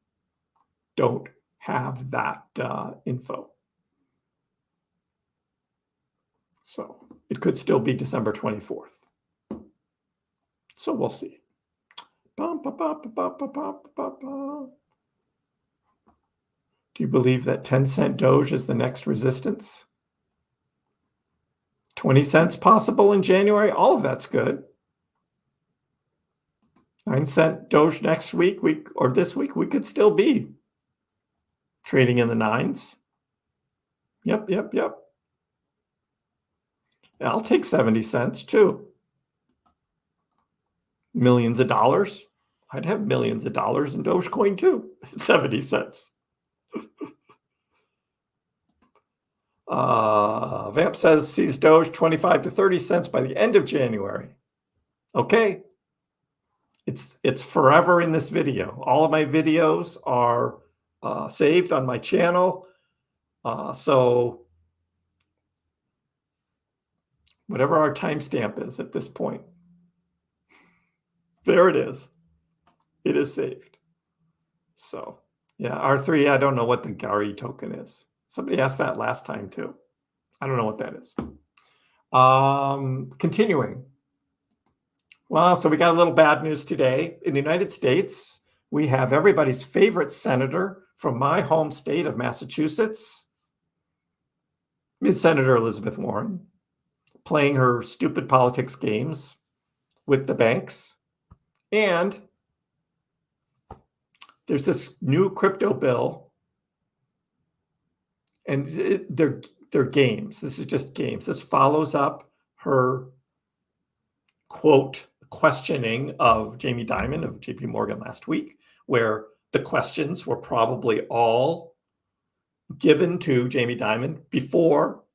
don't have that info. So it could still be December 24th. So we'll see. Do you believe that 10-cent Doge is the next resistance? 20 cents possible in January? All of that's good. 9-cent Doge next week, or this week, we could still be trading in the 9s. Yep. I'll take 70 cents too. Millions of dollars. I'd have millions of dollars in Dogecoin too at 70 cents. Vamp says sees Doge 25 to 30 cents by the end of January. Okay. It's forever in this video. All of my videos are saved on my channel. So whatever our timestamp is at this point, there it is. It is saved. So yeah, R3, I don't know what the Gary token is. Somebody asked that last time too. I don't know what that is. Continuing. Well, so we got a little bad news today. In the United States, we have everybody's favorite senator from my home state of Massachusetts, Ms. Senator Elizabeth Warren, playing her stupid politics games with the banks. And there's this new crypto bill And they're games. This is just games. This follows up her quote questioning of Jamie Dimon of JP Morgan last week, where the questions were probably all given to Jamie Dimon before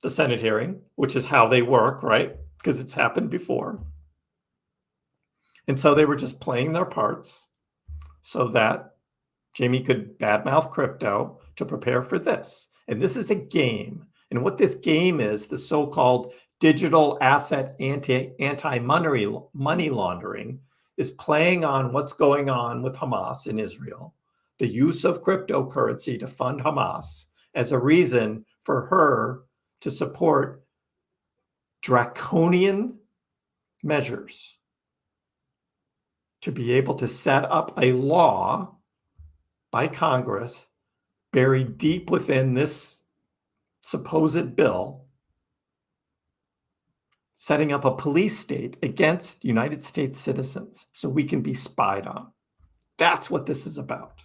the Senate hearing, which is how they work, right? Because it's happened before. And so they were just playing their parts so that Jamie could badmouth crypto to prepare for this. And this is a game. And what this game is, the so-called digital asset anti-money laundering, is playing on what's going on with Hamas in Israel, the use of cryptocurrency to fund Hamas as a reason for her to support draconian measures to be able to set up a law by Congress buried deep within this supposed bill, setting up a police state against United States citizens so we can be spied on. That's what this is about.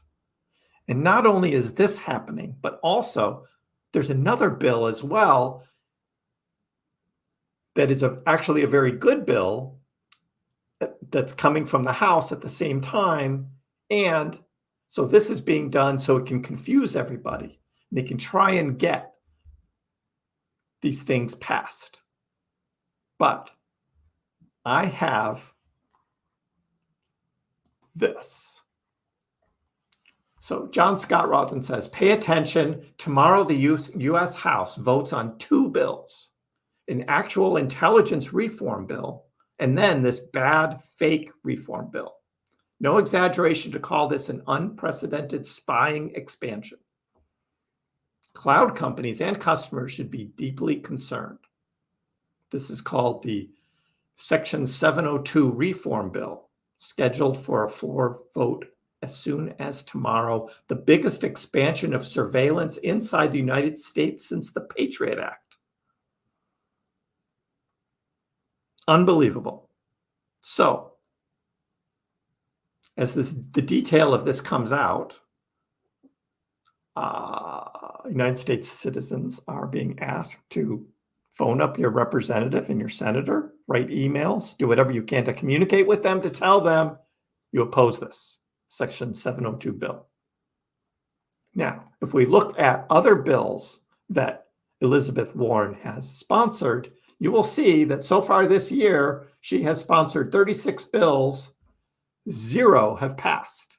And not only is this happening, but also there's another bill as well that is actually a very good bill that's coming from the House at the same time. And so this is being done so it can confuse everybody. They can try and get these things passed. But I have this. So John Scott Rothman says, pay attention. Tomorrow, the U.S. House votes on 2 bills, an actual intelligence reform bill, and then this bad fake reform bill. No exaggeration to call this an unprecedented spying expansion. Cloud companies and customers should be deeply concerned. This is called the Section 702 reform bill, scheduled for a floor vote as soon as tomorrow, the biggest expansion of surveillance inside the United States since the Patriot Act. Unbelievable. So, as the detail of this comes out, United States citizens are being asked to phone up your representative and your senator, write emails, do whatever you can to communicate with them to tell them you oppose this Section 702 bill. Now, if we look at other bills that Elizabeth Warren has sponsored, you will see that so far this year, she has sponsored 36 bills, 0 have passed.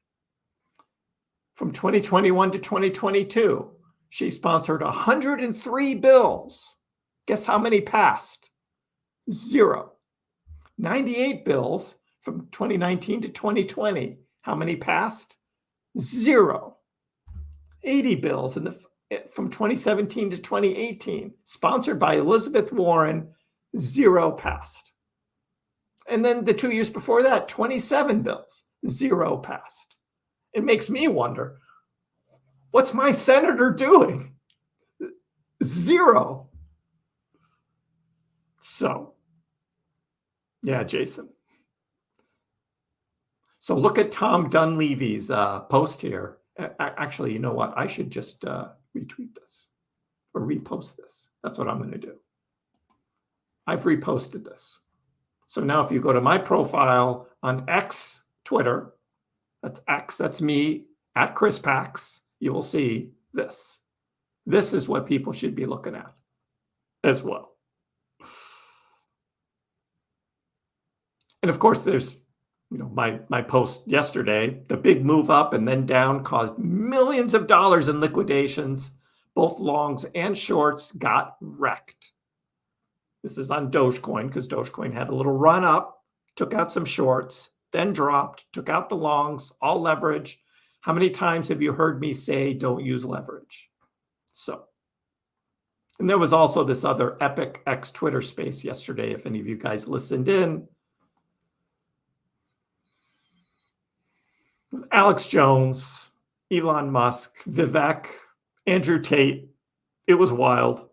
From 2021 to 2022, she sponsored 103 bills. Guess how many passed? 0. 98 bills from 2019 to 2020. How many passed? 0. 80 bills from 2017 to 2018, sponsored by Elizabeth Warren, 0 passed. And then the 2 years before that, 27 bills, 0 passed. It makes me wonder, what's my senator doing? 0. So, yeah, Jason. So look at Tom Dunleavy's post here. Actually, you know what? I should just retweet this or repost this. That's what I'm going to do. I've reposted this. So now if you go to my profile on X, Twitter, that's X, that's me, at ChrissPax, you will see this. This is what people should be looking at as well. And of course, there's my post yesterday, the big move up and then down caused millions of dollars in liquidations. Both longs and shorts got wrecked. This is on Dogecoin because Dogecoin had a little run up, took out some shorts, then dropped, took out the longs, all leverage. How many times have you heard me say don't use leverage? So, and there was also this other epic X Twitter space yesterday, if any of you guys listened in, with Alex Jones, Elon Musk, Vivek, Andrew Tate. It was wild.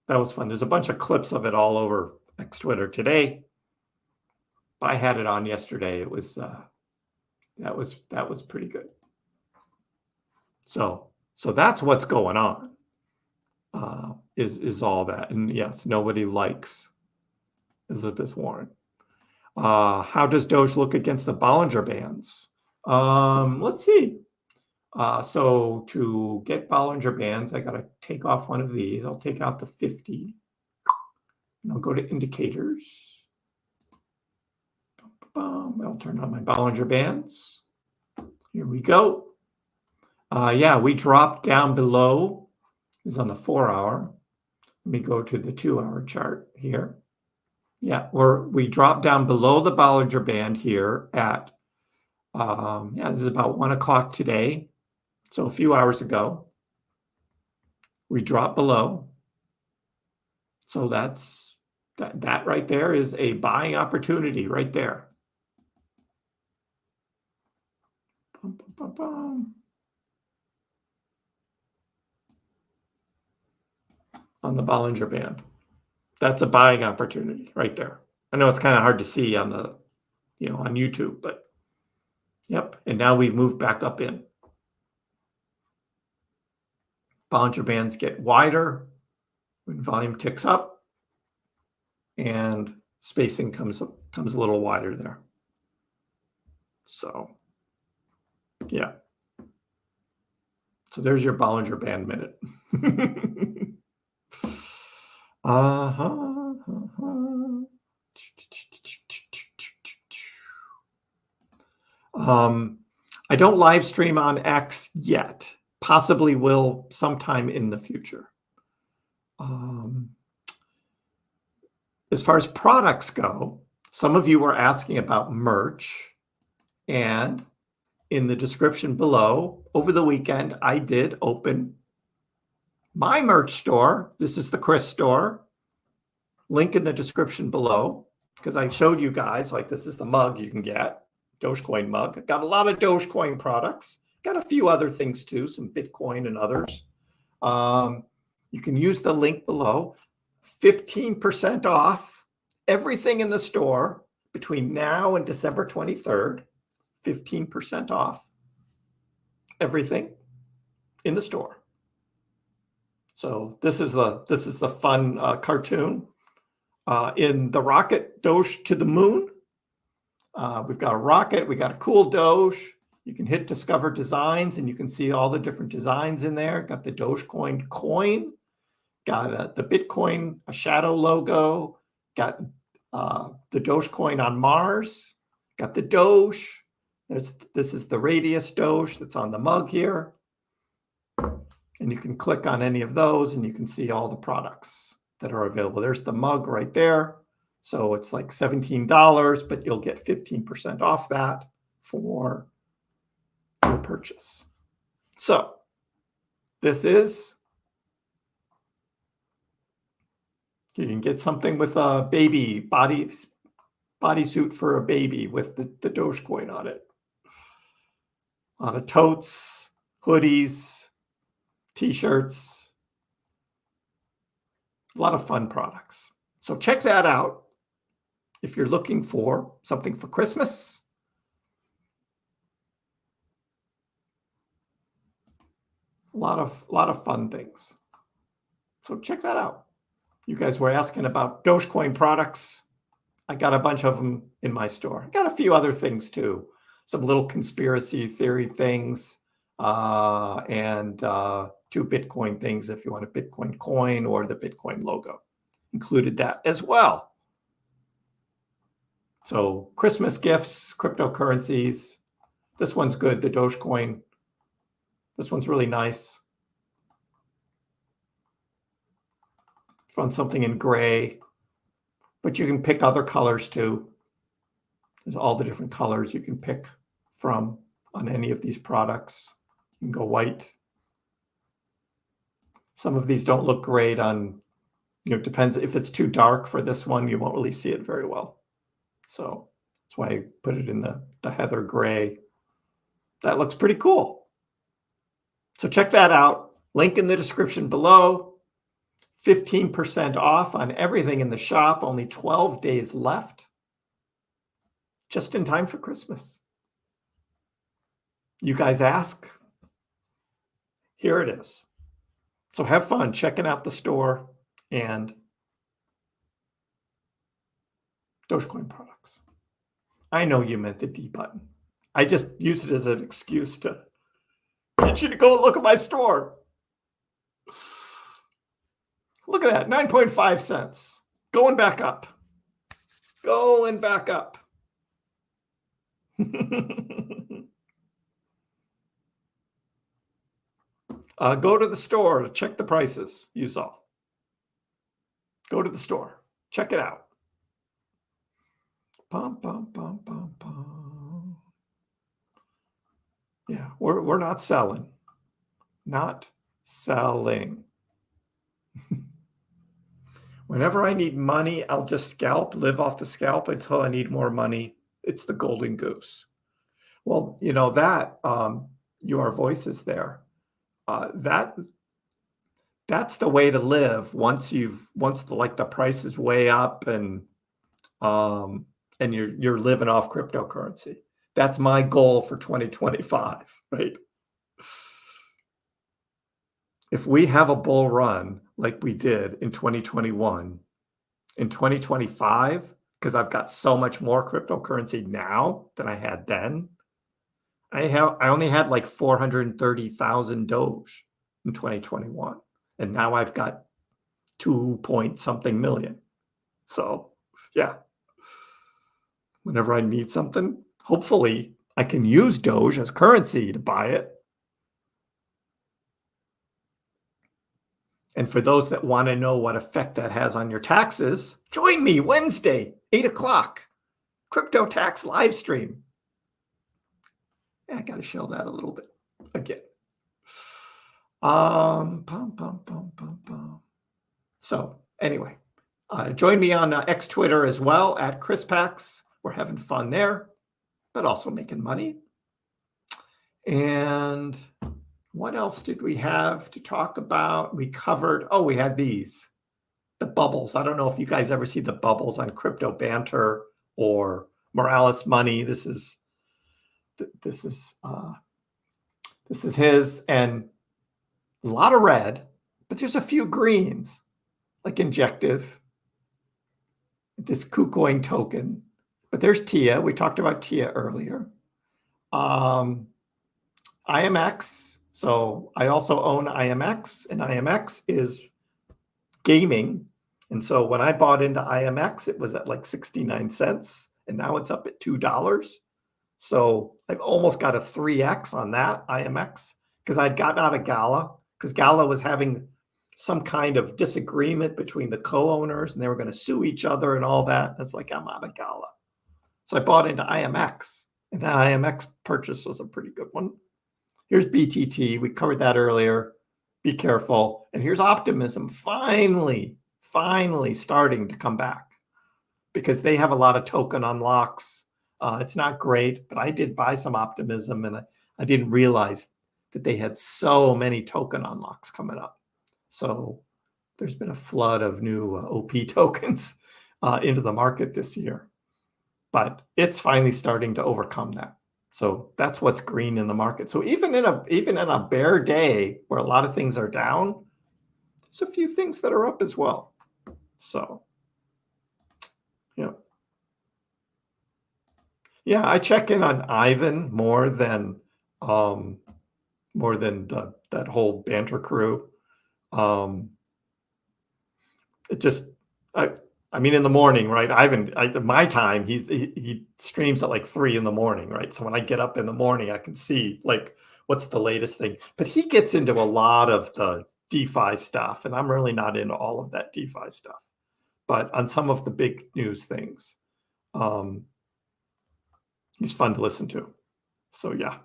That was fun. There's a bunch of clips of it all over X Twitter today. I had it on yesterday. It was, that was pretty good. So So that's what's going on, is all that. And yes, nobody likes Elizabeth Warren. How does Doge look against the Bollinger Bands? Let's see. So to get Bollinger Bands, I got to take off one of these. I'll take out the 50. And I'll go to indicators. I'll turn on my Bollinger Bands. Here we go. Yeah, we dropped down below. This is on the 4-hour. Let me go to the 2-hour chart here. Yeah, we dropped down below the Bollinger Band here at, this is about 1 o'clock today. So a few hours ago, we dropped below. So that's that right there is a buying opportunity right there. On the Bollinger Band. That's a buying opportunity right there. I know it's kind of hard to see on the, on YouTube, but yep. And now we've moved back up in. Bollinger Bands get wider when volume ticks up, and spacing comes a little wider there. So, yeah. So there's your Bollinger Band minute. I don't live stream on X yet. Possibly will sometime in the future. As far as products go, some of you were asking about merch, and in the description below, over the weekend, I did open my merch store. This is the Kriss store. Link in the description below, because I showed you guys, like, this is the mug you can get, Dogecoin mug. Got a lot of Dogecoin products. Got a few other things too, some Bitcoin and others. You can use the link below. 15% off everything in the store between now and December 23rd. 15% off everything in the store. So this is the fun cartoon in the rocket Doge to the moon. We've got a rocket. We got a cool Doge. You can hit Discover Designs, and you can see all the different designs in there. Got the Dogecoin coin. Got the Bitcoin, a shadow logo. Got the Dogecoin on Mars. Got the Doge. This is the Radius Doge that's on the mug here. And you can click on any of those, and you can see all the products that are available. There's the mug right there. So it's like $17, but you'll get 15% off that for your purchase. So this is, you can get something with a baby bodysuit for a baby with the Dogecoin on it. A lot of totes, hoodies, t-shirts, a lot of fun products. So check that out if you're looking for something for Christmas. A lot of fun things. So check that out. You guys were asking about Dogecoin products. I got a bunch of them in my store. I got a few other things too. Some little conspiracy theory things, and 2 Bitcoin things if you want a Bitcoin coin or the Bitcoin logo. Included that as well. So Christmas gifts, cryptocurrencies. This one's good, the Dogecoin. This one's really nice. Found something in gray, but you can pick other colors too. There's all the different colors you can pick from on any of these products. You can go white. Some of these don't look great on, it depends. If it's too dark for this one, you won't really see it very well. So that's why I put it in the heather gray. That looks pretty cool. So check that out. Link in the description below. 15% off on everything in the shop. Only 12 days left. Just in time for Christmas. You guys ask. here it is. So have fun checking out the store and Dogecoin products. I know you meant the D button. I just used it as an excuse to get you to go look at my store. Look at that, 9.5 cents. Going back up. Going back up. Go to the store to check the prices, use all. Go to the store. Check it out. Pum, pum, pum, pum, pum. Yeah, we're not selling. Not selling. Whenever I need money, I'll just scalp, live off the scalp until I need more money. It's the golden goose. Well, you know that your voice is there. That's the way to live once the price is way up and you're living off cryptocurrency. That's my goal for 2025, right? If we have a bull run like we did in 2021, in 2025, because I've got so much more cryptocurrency now than I had then, I only had like 430,000 Doge in 2021, and now I've got 2 point something million. So yeah, whenever I need something, hopefully I can use Doge as currency to buy it. And for those that want to know what effect that has on your taxes, join me Wednesday, 8 o'clock, crypto tax live stream. Yeah, I got to show that a little bit again. So anyway, join me on X Twitter as well at ChrissPax. We're having fun there, but also making money. And what else did we have to talk about? We covered, we had the bubbles. I don't know if you guys ever see the bubbles on Crypto Banter or Morales Money. This is his, and a lot of red, but there's a few greens, like Injective, this KuCoin token, but there's TIA. We talked about TIA earlier. IMX. So I also own IMX, and IMX is gaming. And so when I bought into IMX, it was at like 69 cents, and now it's up at $2. So I've almost got a 3x on that IMX because I'd gotten out of Gala because Gala was having some kind of disagreement between the co-owners and they were going to sue each other and all that. It's like, I'm out of Gala. So I bought into IMX, and that IMX purchase was a pretty good one. Here's BTT. We covered that earlier. Be careful. And here's Optimism finally starting to come back because they have a lot of token unlocks. It's not great, but I did buy some Optimism, and I didn't realize that they had so many token unlocks coming up. So there's been a flood of new OP tokens into the market this year, but it's finally starting to overcome that. So that's what's green in the market. So even in a bear day where a lot of things are down, there's a few things that are up as well. So yeah, I check in on Ivan more than that whole Banter crew. I mean, in the morning, right? Ivan, my time, he streams at like 3 in the morning, right? So when I get up in the morning, I can see like what's the latest thing. But he gets into a lot of the DeFi stuff, and I'm really not into all of that DeFi stuff. But on some of the big news things, he's fun to listen to. So yeah.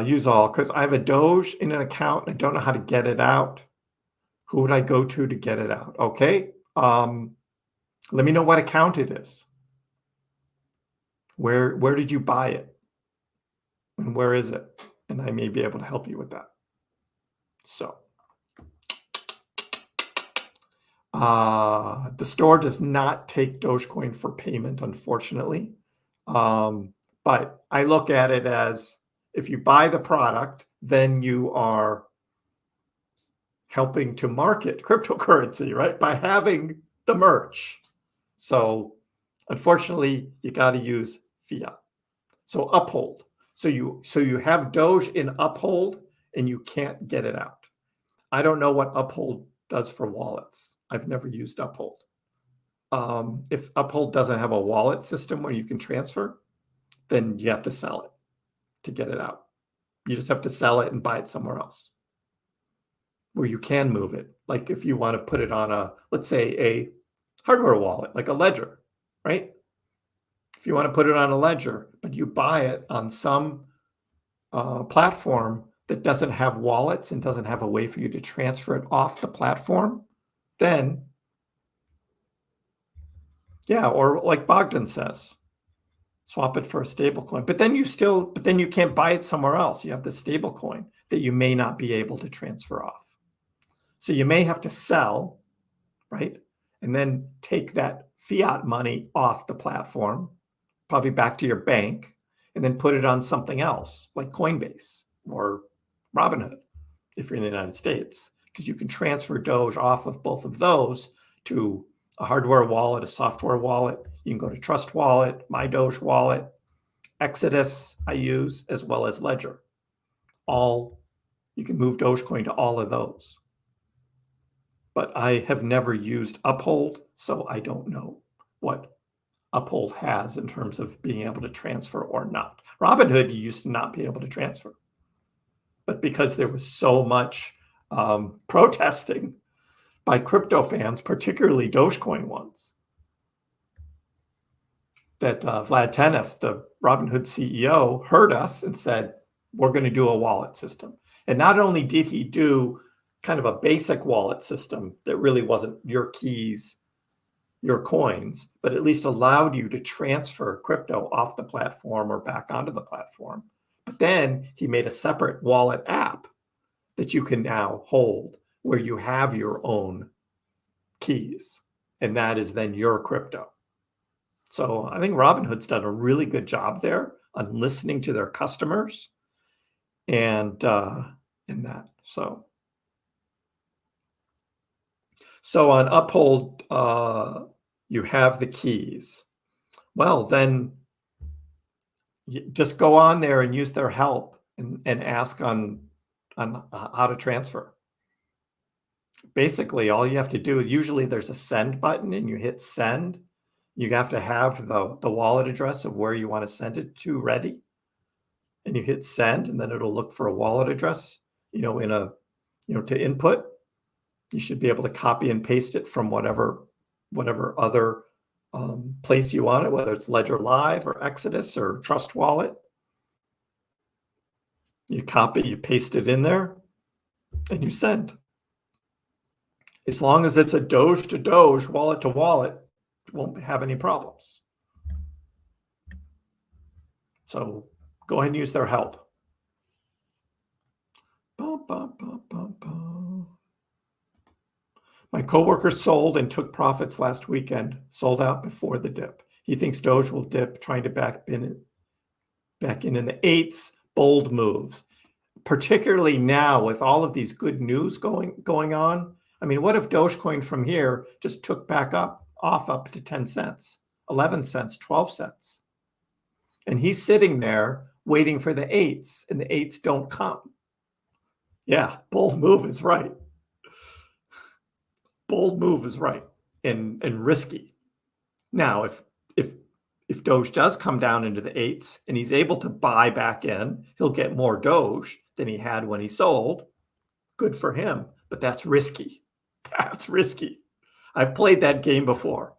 Use all, because I have a Doge in an account and I don't know how to get it out. Who would I go to get it out? Okay. Let me know what account it is. Where did you buy it? And where is it? And I may be able to help you with that. So the store does not take Dogecoin for payment, unfortunately. But I look at it as If you buy the product, then you are helping to market cryptocurrency, right? By having the merch. So unfortunately, you got to use fiat. So Uphold. So you have Doge in Uphold and you can't get it out. I don't know what Uphold does for wallets. I've never used Uphold. If Uphold doesn't have a wallet system where you can transfer, then you have to sell it to get it out. You just have to sell it and buy it somewhere else where you can move it. Like if you want to put it on a, let's say, a hardware wallet, like a ledger, right? If you want to put it on a ledger, but you buy it on some platform that doesn't have wallets and doesn't have a way for you to transfer it off the platform, then yeah, or like Bogdan says, swap it for a stable coin. But then you can't buy it somewhere else. You have the stable coin that you may not be able to transfer off. So you may have to sell, right? And then take that fiat money off the platform, probably back to your bank, and then put it on something else like Coinbase or Robinhood if you're in the United States, because you can transfer Doge off of both of those to a hardware wallet, a software wallet. You can go to Trust Wallet, MyDoge wallet, Exodus I use, as well as Ledger. You can move Dogecoin to all of those. But I have never used Uphold, so I don't know what Uphold has in terms of being able to transfer or not. Robinhood, you used to not be able to transfer. But because there was so much protesting by crypto fans, particularly Dogecoin ones, that Vlad Tenev, the Robinhood CEO, heard us and said, we're going to do a wallet system. And not only did he do kind of a basic wallet system that really wasn't your keys, your coins, but at least allowed you to transfer crypto off the platform or back onto the platform. But then he made a separate wallet app that you can now hold where you have your own keys. And that is then your crypto. So I think Robinhood's done a really good job there on listening to their customers and in that. So on Uphold, you have the keys. Well, then you just go on there and use their help and ask on how to transfer. Basically, all you have to do, usually there's a send button and you hit send. You have to have the wallet address of where you want to send it to ready. And you hit send, and then it'll look for a wallet address, to input. You should be able to copy and paste it from whatever other place you want it, whether it's Ledger Live or Exodus or Trust Wallet. You copy, you paste it in there, and you send. As long as it's a Doge to Doge, wallet to wallet, it won't have any problems. So go ahead and use their help. My coworker sold and took profits last weekend, sold out before the dip. He thinks Doge will dip, trying to back in the eights. Bold moves, particularly now with all of these good news going on. I mean, what if Dogecoin from here just took back up to 10 cents, 11 cents, 12 cents? And he's sitting there waiting for the eights, and the eights don't come. Yeah, bold move is right. Bold move is right and risky. Now, if Doge does come down into the eights and he's able to buy back in, he'll get more Doge than he had when he sold. Good for him, but that's risky. That's risky. I've played that game before,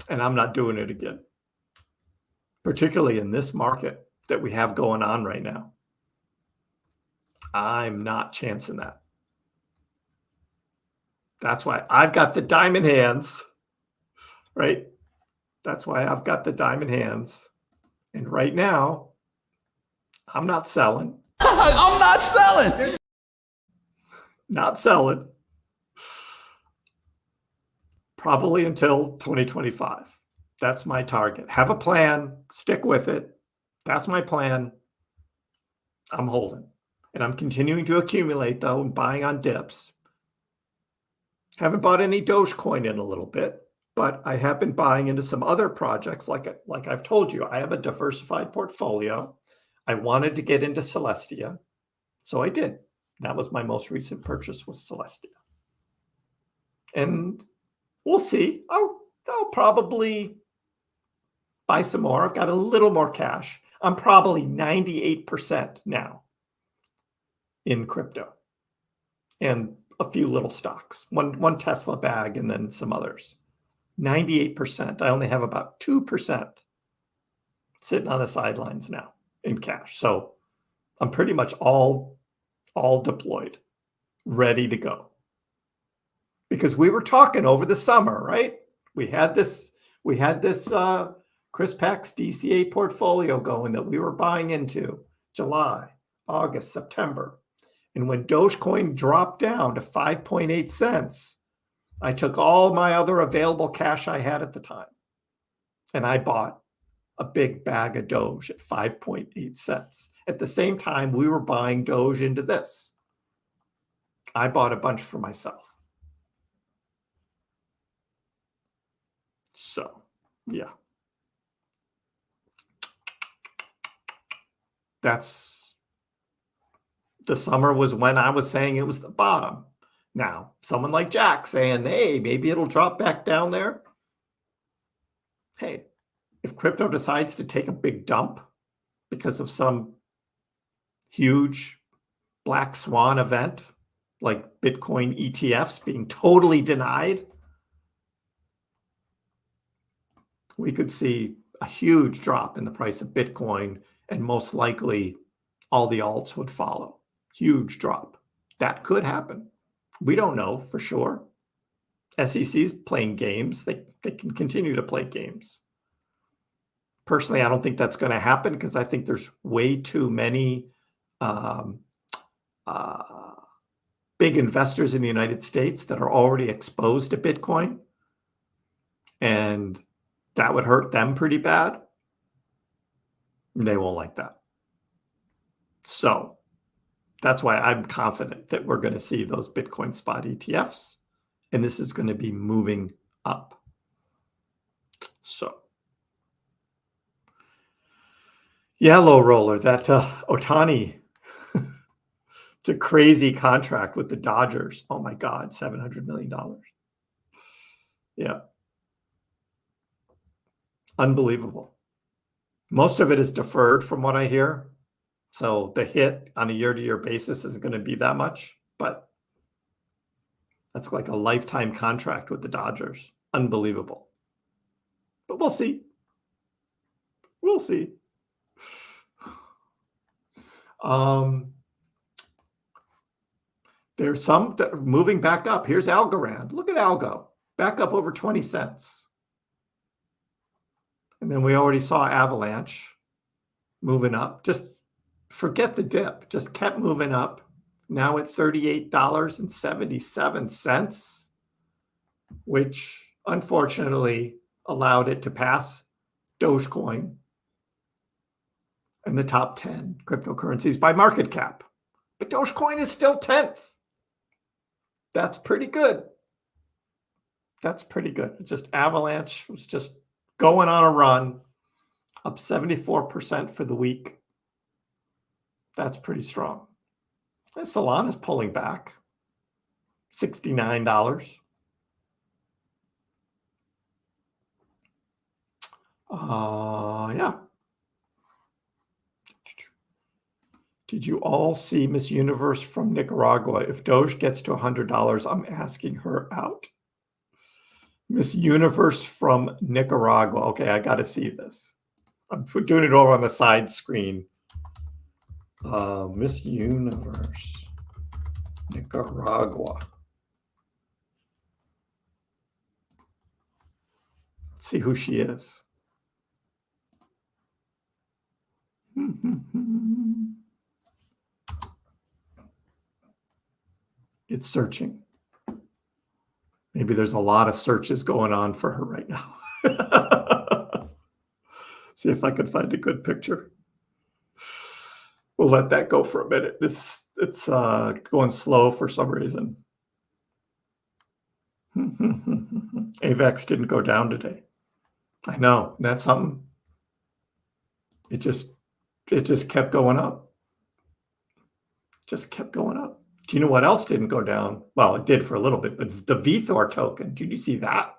and I'm not doing it again, particularly in this market that we have going on right now. I'm not chancing that. That's why I've got the diamond hands, right? That's why I've got the diamond hands. And right now, I'm not selling. I'm not selling. Not selling. Probably until 2025. That's my target. Have a plan. Stick with it. That's my plan. I'm holding. And I'm continuing to accumulate, though, and buying on dips. Haven't bought any Dogecoin in a little bit, but I have been buying into some other projects. Like I've told you, I have a diversified portfolio. I wanted to get into Celestia, so I did. That was my most recent purchase, was Celestia. And we'll see. I'll probably buy some more. I've got a little more cash. I'm probably 98% now in crypto and a few little stocks, one Tesla bag and then some others. 98%. I only have about 2% sitting on the sidelines now in cash. So I'm pretty much all deployed, ready to go. Because we were talking over the summer, right? We had this Kriss Pax DCA portfolio going that we were buying into July, August, September. And when Dogecoin dropped down to 5.8 cents, I took all my other available cash I had at the time, and I bought a big bag of Doge at 5.8 cents. At the same time, we were buying Doge into this. I bought a bunch for myself. So, yeah. The summer was when I was saying it was the bottom. Now, someone like Jack saying, hey, maybe it'll drop back down there. Hey, if crypto decides to take a big dump because of some huge black swan event, like Bitcoin ETFs being totally denied, we could see a huge drop in the price of Bitcoin, and most likely all the alts would follow. Huge drop. That could happen. We don't know for sure. SEC's playing games. They can continue to play games. Personally, I don't think that's going to happen because I think there's way too many big investors in the United States that are already exposed to Bitcoin. And that would hurt them pretty bad. They won't like that. So that's why I'm confident that we're going to see those Bitcoin spot ETFs, and this is going to be moving up. So, yellow roller, that Otani, the crazy contract with the Dodgers. Oh my God, $700 million. Yeah. Unbelievable. Most of it is deferred from what I hear. So the hit on a year-to-year basis isn't going to be that much, but that's like a lifetime contract with the Dodgers. Unbelievable. But we'll see. We'll see. There's some that are moving back up. Here's Algorand. Look at Algo. Back up over 20 cents. And then we already saw Avalanche moving up. Just forget the dip. Just kept moving up. Now at $38.77, which unfortunately allowed it to pass Dogecoin in the top 10 cryptocurrencies by market cap. But Dogecoin is still 10th. That's pretty good. That's pretty good. It's just Avalanche was just going on a run, up 74% for the week. That's pretty strong. And Solana's pulling back, $69. Yeah. Did you all see Miss Universe from Nicaragua? If Doge gets to $100, I'm asking her out. Miss Universe from Nicaragua. Okay, I got to see this. I'm doing it over on the side screen. Miss Universe, Nicaragua. Let's see who she is. It's searching. Maybe there's a lot of searches going on for her right now. See if I can find a good picture. Oh, We'll let that go for a minute. It's going slow for some reason. AVAX didn't go down today. I know. That's something. It just kept going up. Just kept going up. Do you know what else didn't go down? Well, it did for a little bit, but the VTHOR token, did you see that?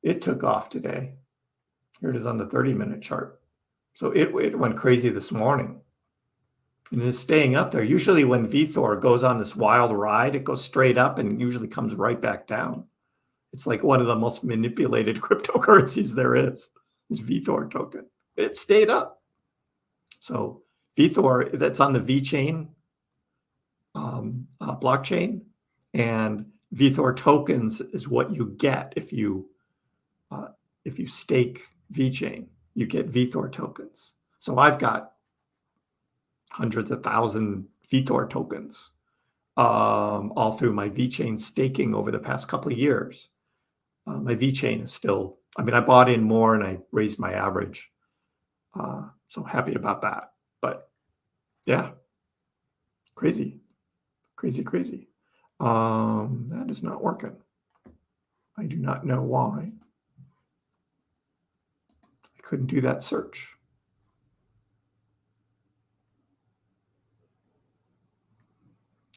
It took off today. Here it is on the 30-minute chart. So it went crazy this morning. And it's staying up there. Usually when VTHOR goes on this wild ride, it goes straight up and usually comes right back down. It's like one of the most manipulated cryptocurrencies there is, this VTHOR token. It stayed up. So VTHOR, that's on the VeChain blockchain, and VTHOR tokens is what you get if you stake VeChain. You get VTHOR tokens. So I've got hundreds of thousand VTHOR tokens all through my VeChain staking over the past couple of years. My VeChain is still, I mean, I bought in more and I raised my average. So happy about that. But yeah, crazy. That is not working. I do not know why. I couldn't do that search.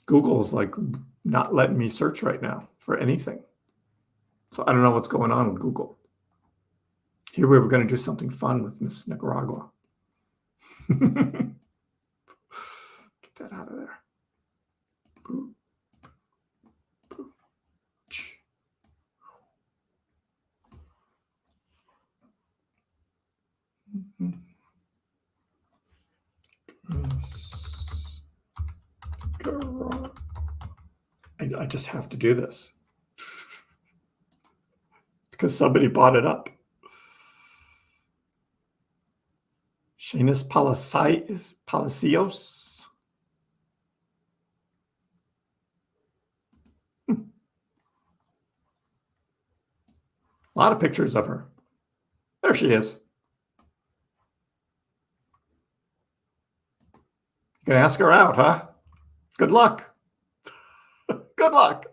Google is like not letting me search right now for anything. So I don't know what's going on with Google. Here we were going to do something fun with Miss Nicaragua. Get that out of there. Boop. Boop. I just have to do this because somebody bought it up. Shanis Palacios. A lot of pictures of her. There she is. You can ask her out, huh? Good luck. Good luck.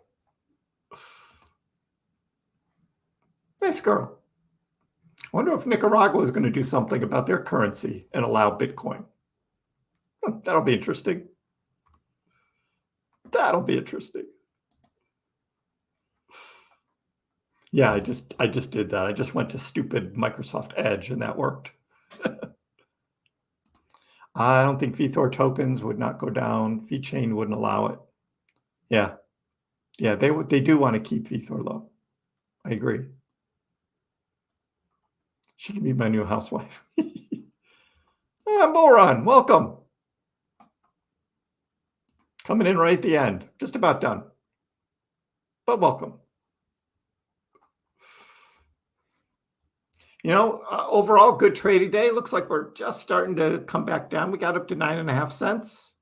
Nice girl. I wonder if Nicaragua is going to do something about their currency and allow Bitcoin. That'll be interesting. That'll be interesting. Yeah, I just did that. I just went to stupid Microsoft Edge and that worked. I don't think VTHOR tokens would not go down. VeChain wouldn't allow it. Yeah. Yeah, they do want to keep VTHOR low. I agree. She can be my new housewife. Bull Run, welcome. Coming in right at the end. Just about done. But welcome. You know, overall, good trading day. Looks like we're just starting to come back down. We got up to 9.5 cents.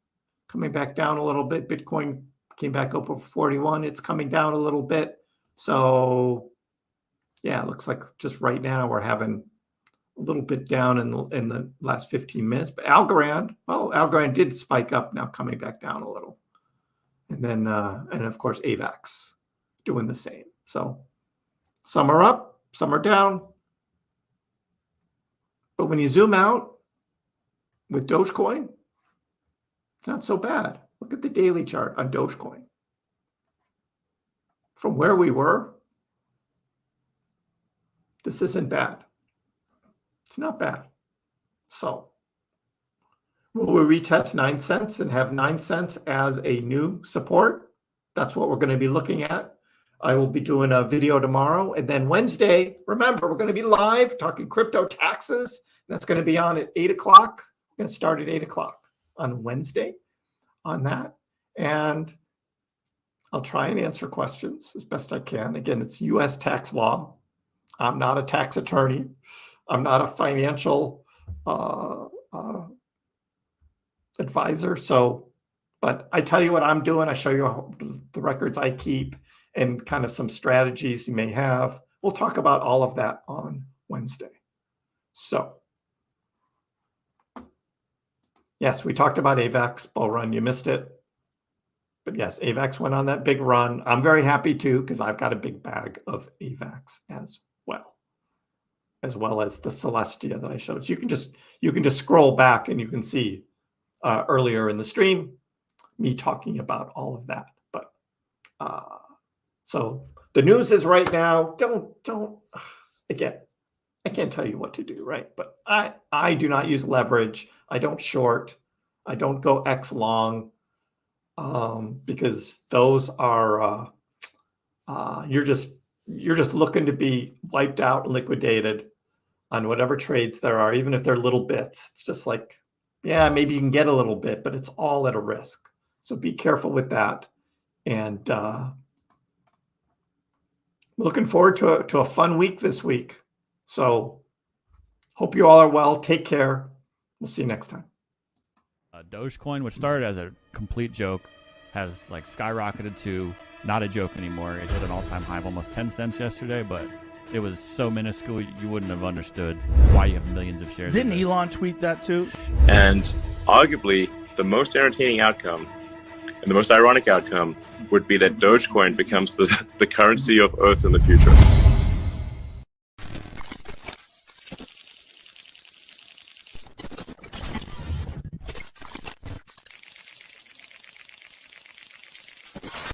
Coming back down a little bit. Bitcoin came back up over 41. It's coming down a little bit. So, yeah, it looks like just right now we're having a little bit down in the last 15 minutes. But Algorand did spike up, now coming back down a little. And then, and of course, AVAX doing the same. So some are up, some are down. But when you zoom out with Dogecoin, it's not so bad. Look at the daily chart on Dogecoin. From where we were, this isn't bad. It's not bad. So will we retest 9 cents and have 9 cents as a new support? That's what we're going to be looking at. I will be doing a video tomorrow. And then Wednesday, remember, we're going to be live talking crypto taxes. That's going to be on at 8 o'clock. We're going to start at 8 o'clock on Wednesday on that. And I'll try and answer questions as best I can. Again, it's U.S. tax law. I'm not a tax attorney. I'm not a financial advisor. So, but I tell you what I'm doing. I show you the records I keep and kind of some strategies you may have. We'll talk about all of that on Wednesday. So Yes, we talked about AVAX bull run. You missed it. But yes, AVAX went on that big run. I'm very happy too, because I've got a big bag of AVAX as well as the Celestia that I showed. So you can just scroll back and you can see earlier in the stream me talking about all of that. But so the news is right now, don't again, I can't tell you what to do, right? But I do not use leverage. I don't short. I don't go X long, because those are you're just looking to be wiped out and liquidated on whatever trades there are, even if they're little bits. It's just like, yeah, maybe you can get a little bit, but it's all at a risk. So be careful with that. And looking forward to a fun week this week. So hope you all are well. Take care. We'll see you next time. Dogecoin, which started as a complete joke, has like skyrocketed to not a joke anymore. It hit an all-time high of almost 10 cents yesterday, but it was so minuscule you wouldn't have understood why you have millions of shares. Didn't Elon tweet that too? And arguably, the most entertaining outcome and the most ironic outcome would be that Dogecoin becomes the currency of Earth in the future. You